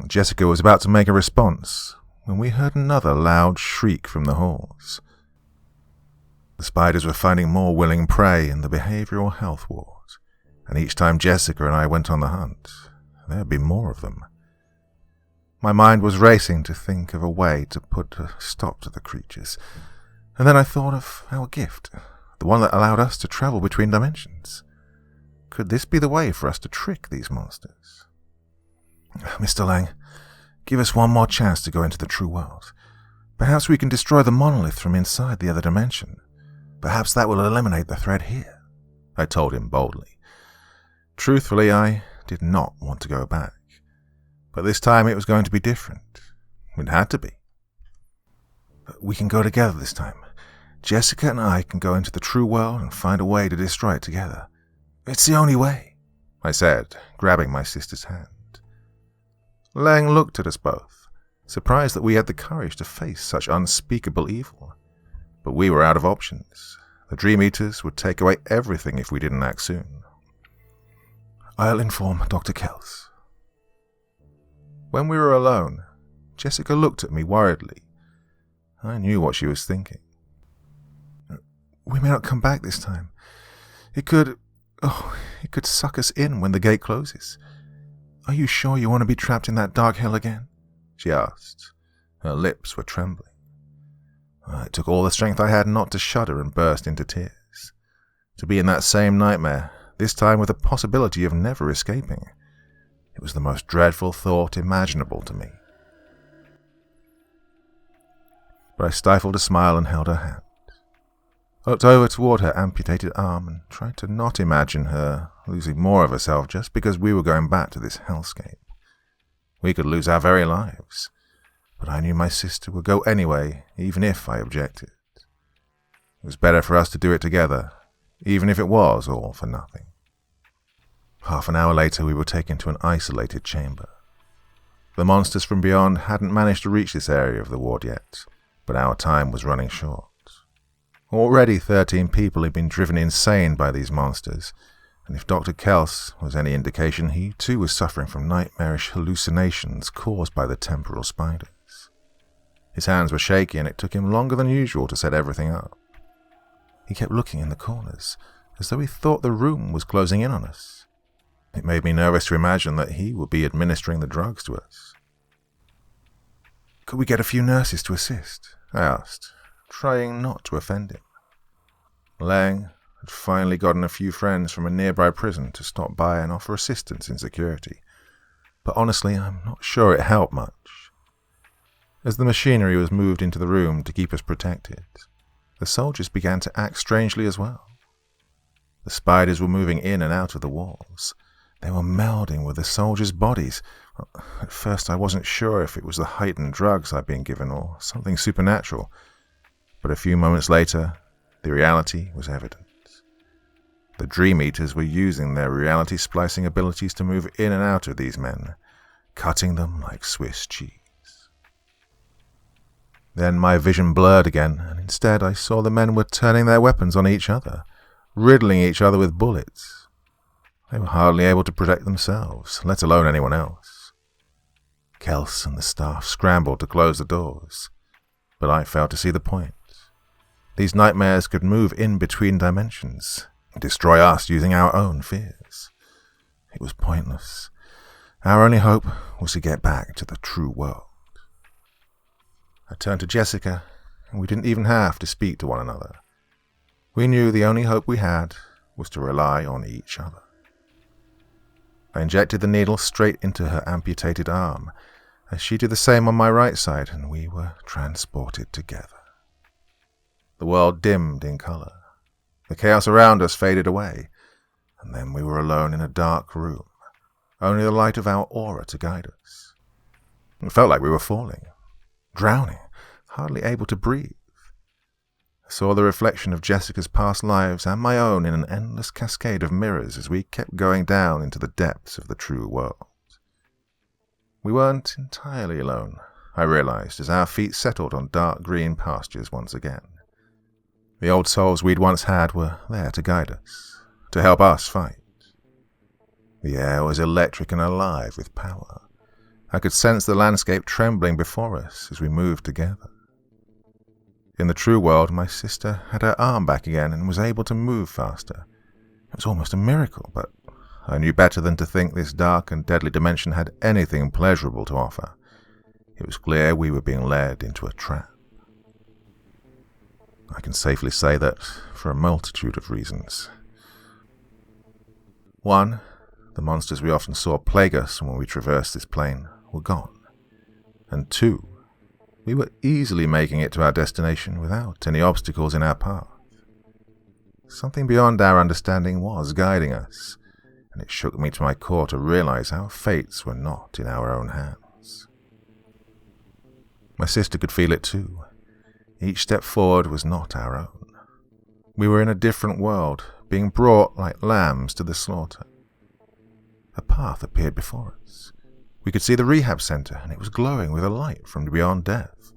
Jessica was about to make a response when we heard another loud shriek from the halls. The spiders were finding more willing prey in the behavioral health ward, and each time Jessica and I went on the hunt, there would be more of them. My mind was racing to think of a way to put a stop to the creatures, and then I thought of our gift, the one that allowed us to travel between dimensions. Could this be the way for us to trick these monsters? Mr. Lang, give us one more chance to go into the true world. Perhaps we can destroy the monolith from inside the other dimension. Perhaps that will eliminate the threat here, I told him boldly. Truthfully, I did not want to go back. But this time it was going to be different. It had to be. We can go together this time. Jessica and I can go into the true world and find a way to destroy it together. It's the only way, I said, grabbing my sister's hand. Lang looked at us both, surprised that we had the courage to face such unspeakable evil. But we were out of options. The Dream Eaters would take away everything if we didn't act soon. I'll inform Dr. Kells. When we were alone, Jessica looked at me worriedly. I knew what she was thinking. We may not come back this time. It could suck us in when the gate closes. Are you sure you want to be trapped in that dark hell again? She asked. Her lips were trembling. It took all the strength I had not to shudder and burst into tears. To be in that same nightmare, this time with the possibility of never escaping. It was the most dreadful thought imaginable to me. But I stifled a smile and held her hand. I looked over toward her amputated arm and tried to not imagine her losing more of herself just because we were going back to this hellscape. We could lose our very lives, but I knew my sister would go anyway, even if I objected. It was better for us to do it together, even if it was all for nothing. Half an hour later, we were taken to an isolated chamber. The monsters from beyond hadn't managed to reach this area of the ward yet, but our time was running short. Already 13 people had been driven insane by these monsters, and if Dr. Kells was any indication, he too was suffering from nightmarish hallucinations caused by the temporal spiders. His hands were shaky, and it took him longer than usual to set everything up. He kept looking in the corners, as though he thought the room was closing in on us. It made me nervous to imagine that he would be administering the drugs to us. Could we get a few nurses to assist? I asked, trying not to offend him. Lang had finally gotten a few friends from a nearby prison to stop by and offer assistance in security, but honestly, I'm not sure it helped much. As the machinery was moved into the room to keep us protected, the soldiers began to act strangely as well. The spiders were moving in and out of the walls. They were melding with the soldiers' bodies. At first I wasn't sure if it was the heightened drugs I'd been given or something supernatural, but a few moments later, the reality was evident. The Dream Eaters were using their reality splicing abilities to move in and out of these men, cutting them like Swiss cheese. Then my vision blurred again, and instead I saw the men were turning their weapons on each other, riddling each other with bullets. They were hardly able to protect themselves, let alone anyone else. Kels and the staff scrambled to close the doors, but I failed to see the point. These nightmares could move in between dimensions, and destroy us using our own fears. It was pointless. Our only hope was to get back to the true world. I turned to Jessica, and we didn't even have to speak to one another. We knew the only hope we had was to rely on each other. I injected the needle straight into her amputated arm, as she did the same on my right side, and we were transported together. The world dimmed in color. The chaos around us faded away, and then we were alone in a dark room, only the light of our aura to guide us. It felt like we were falling, drowning, hardly able to breathe. I saw the reflection of Jessica's past lives and my own in an endless cascade of mirrors as we kept going down into the depths of the true world. We weren't entirely alone, I realized, as our feet settled on dark green pastures once again. The old souls we'd once had were there to guide us, to help us fight. The air was electric and alive with power. I could sense the landscape trembling before us as we moved together. In the true world, my sister had her arm back again and was able to move faster. It was almost a miracle, but I knew better than to think this dark and deadly dimension had anything pleasurable to offer. It was clear we were being led into a trap. I can safely say that for a multitude of reasons. 1, the monsters we often saw plague us when we traversed this plane were gone. And 2, we were easily making it to our destination without any obstacles in our path. Something beyond our understanding was guiding us, and it shook me to my core to realize our fates were not in our own hands. My sister could feel it too. Each step forward was not our own. We were in a different world, being brought like lambs to the slaughter. A path appeared before us. We could see the rehab center, and it was glowing with a light from beyond death.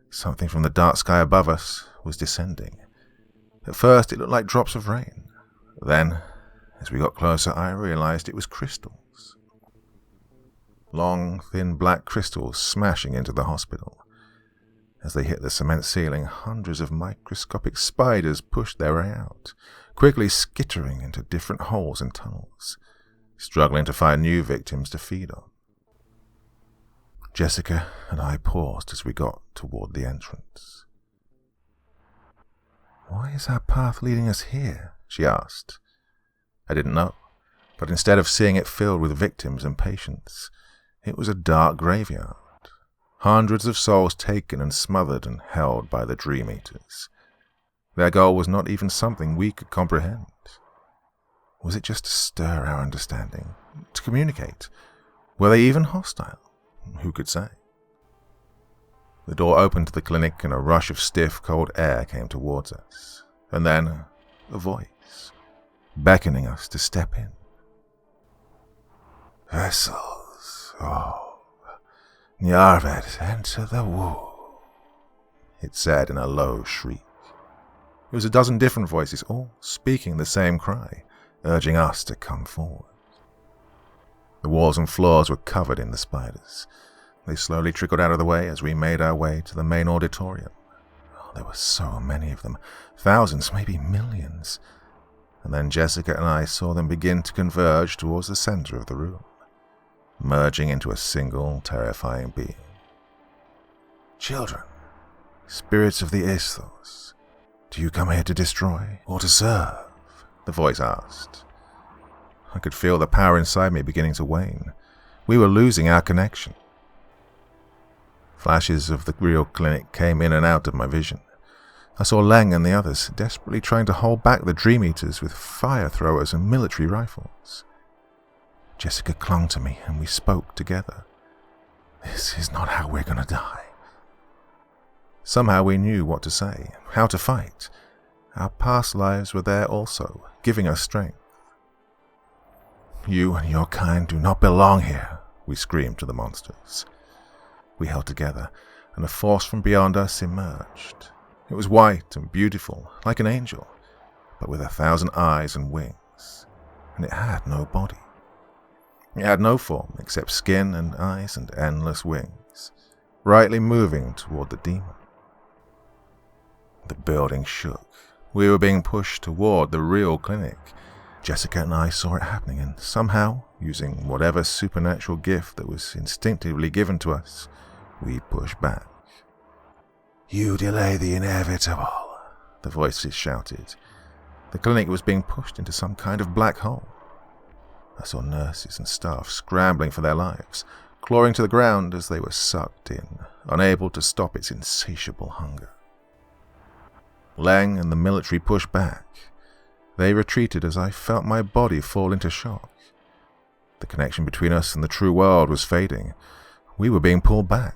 Something from the dark sky above us was descending. At first, it looked like drops of rain. Then, As we got closer, I realized it was crystals. Long, thin black crystals smashing into the hospital. As they hit the cement ceiling, hundreds of microscopic spiders pushed their way out, quickly skittering into different holes and tunnels, struggling to find new victims to feed on. Jessica and I paused as we got toward the entrance. "Why is our path leading us here?" she asked. I didn't know, but instead of seeing it filled with victims and patients, it was a dark graveyard. Hundreds of souls taken and smothered and held by the Dream Eaters. Their goal was not even something we could comprehend. Was it just to stir our understanding? To communicate? Were they even hostile? Who could say? The door opened to the clinic and a rush of stiff, cold air came towards us. And then a voice, beckoning us to step in. "Vessels, Nyarvet, enter the womb," it said in a low shriek. It was a dozen different voices, all speaking the same cry, urging us to come forward. The walls and floors were covered in the spiders. They slowly trickled out of the way as we made our way to the main auditorium. There were so many of them, thousands, maybe millions. And then Jessica and I saw them begin to converge towards the center of the room, merging into a single, terrifying being. "Children, spirits of the Isthos, do you come here to destroy or to serve?" the voice asked. I could feel the power inside me beginning to wane. We were losing our connection. Flashes of the real clinic came in and out of my vision. I saw Leng and the others desperately trying to hold back the Dream Eaters with fire throwers and military rifles. Jessica clung to me and we spoke together. "This is not how we're going to die." Somehow we knew what to say, how to fight. Our past lives were there also, giving us strength. "You and your kind do not belong here," we screamed to the monsters. We held together, and a force from beyond us emerged. It was white and beautiful, like an angel, but with 1,000 eyes and wings, and it had no body. It had no form except skin and eyes and endless wings, rightly moving toward the demon. The building shook. We were being pushed toward the real clinic. Jessica and I saw it happening, and somehow, using whatever supernatural gift that was instinctively given to us, we pushed back. "You delay the inevitable," the voices shouted. The clinic was being pushed into some kind of black hole. I saw nurses and staff scrambling for their lives, clawing to the ground as they were sucked in, unable to stop its insatiable hunger. Leng and the military pushed back. They retreated as I felt my body fall into shock. The connection between us and the true world was fading. We were being pulled back.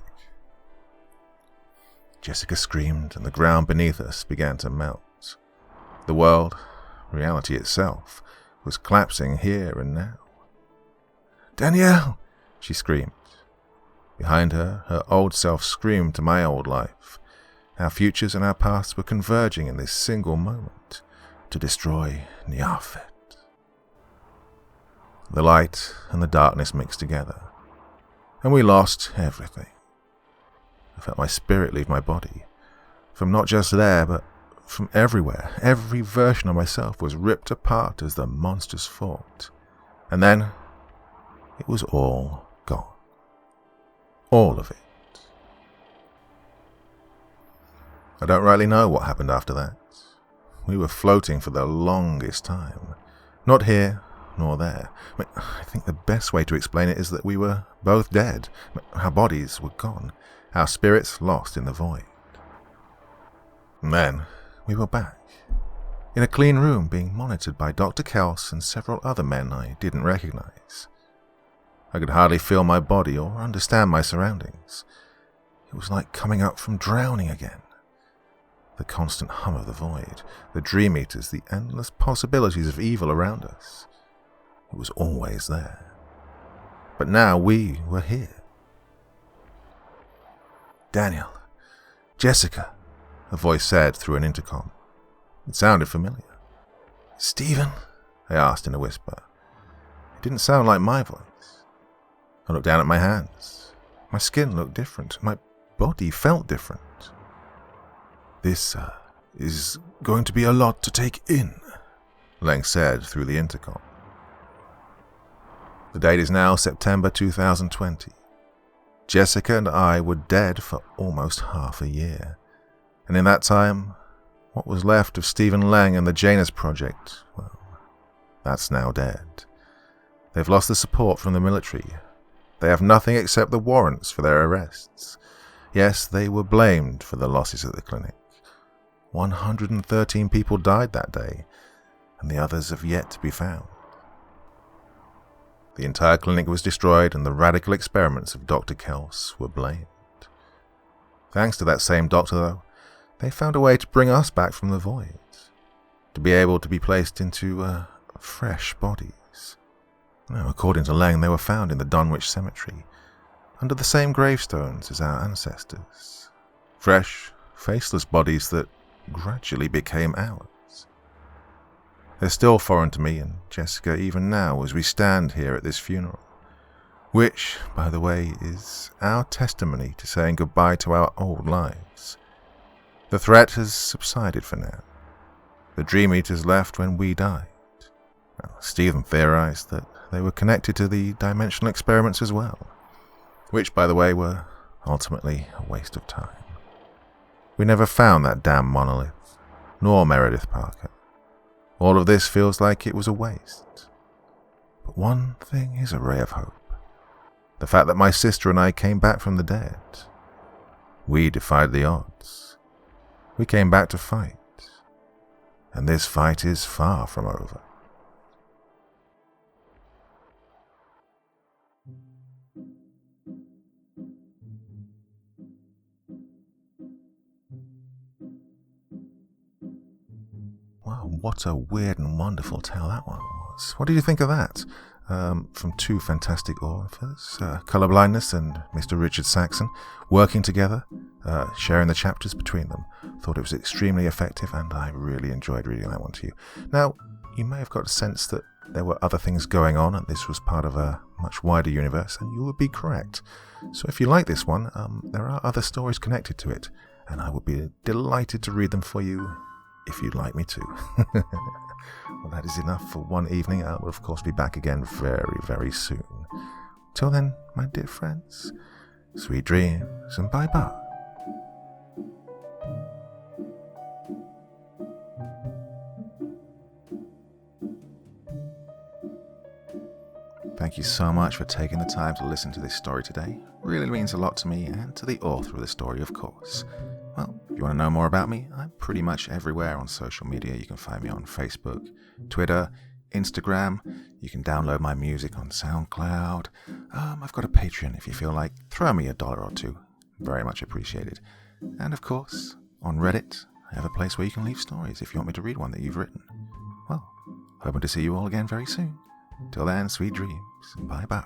Jessica screamed, and the ground beneath us began to melt. The world, reality itself, was collapsing here and now. "Danielle!" she screamed. Behind her, her old self screamed to my old life. Our futures and our pasts were converging in this single moment to destroy Nyarvet. The light and the darkness mixed together, and we lost everything. I felt my spirit leave my body, from not just there, but from everywhere. Every version of myself was ripped apart as the monsters fought. And then, it was all gone. All of it. I don't rightly know what happened after that. We were floating for the longest time. Not here, nor there. I think the best way to explain it is that we were both dead. Our bodies were gone. Our spirits lost in the void. And then we were back, in a clean room being monitored by Dr. Kels and several other men I didn't recognize. I could hardly feel my body or understand my surroundings. It was like coming up from drowning again. The constant hum of the void, the Dream Eaters, the endless possibilities of evil around us. It was always there. But now we were here. "Daniel, Jessica," a voice said through an intercom. It sounded familiar. "Stephen," I asked in a whisper. It didn't sound like my voice. I looked down at my hands. My skin looked different. My body felt different. This is going to be a lot to take in, Lang said through the intercom. The date is now September 2020. Jessica and I were dead for almost half a year. And in that time, what was left of Stephen Lang and the Janus Project, well, that's now dead. They've lost the support from the military. They have nothing except the warrants for their arrests. Yes, they were blamed for the losses at the clinic. 113 people died that day, and the others have yet to be found. The entire clinic was destroyed, and the radical experiments of Dr. Kels were blamed. Thanks to that same doctor, though, they found a way to bring us back from the void, to be able to be placed into fresh bodies. Now, according to Lang, they were found in the Dunwich Cemetery, under the same gravestones as our ancestors. Fresh, faceless bodies that gradually became ours. They're still foreign to me and Jessica even now as we stand here at this funeral, which, by the way, is our testimony to saying goodbye to our old lives. The threat has subsided for now. The Dream Eaters left when we died. Well, Stephen theorized that they were connected to the dimensional experiments as well, which, by the way, were ultimately a waste of time. We never found that damn monolith, nor Meredith Parker. All of this feels like it was a waste. But one thing is a ray of hope. The fact that my sister and I came back from the dead. We defied the odds. We came back to fight. And this fight is far from over. Wow, what a weird and wonderful tale that one was. What did you think of that? From two fantastic authors, Colourblindness and Mr. Richard Saxon, working together, sharing the chapters between them. Thought it was extremely effective, and I really enjoyed reading that one to you. Now, you may have got a sense that there were other things going on, and this was part of a much wider universe, and you would be correct. So if you like this one, there are other stories connected to it, and I would be delighted to read them for you if you'd like me to. Well, that is enough for one evening. I will, of course, be back again very, very soon. Till then, my dear friends, sweet dreams and bye-bye. Thank you so much for taking the time to listen to this story today. It really means a lot to me and to the author of the story, of course. Well, if you want to know more about me, I'm pretty much everywhere on social media. You can find me on Facebook, Twitter, Instagram. You can download my music on SoundCloud. I've got a Patreon if you feel like. Throw me $1 or $2. Very much appreciated. And of course, on Reddit, I have a place where you can leave stories if you want me to read one that you've written. Well, hoping to see you all again very soon. Till then, sweet dreams. Bye-bye.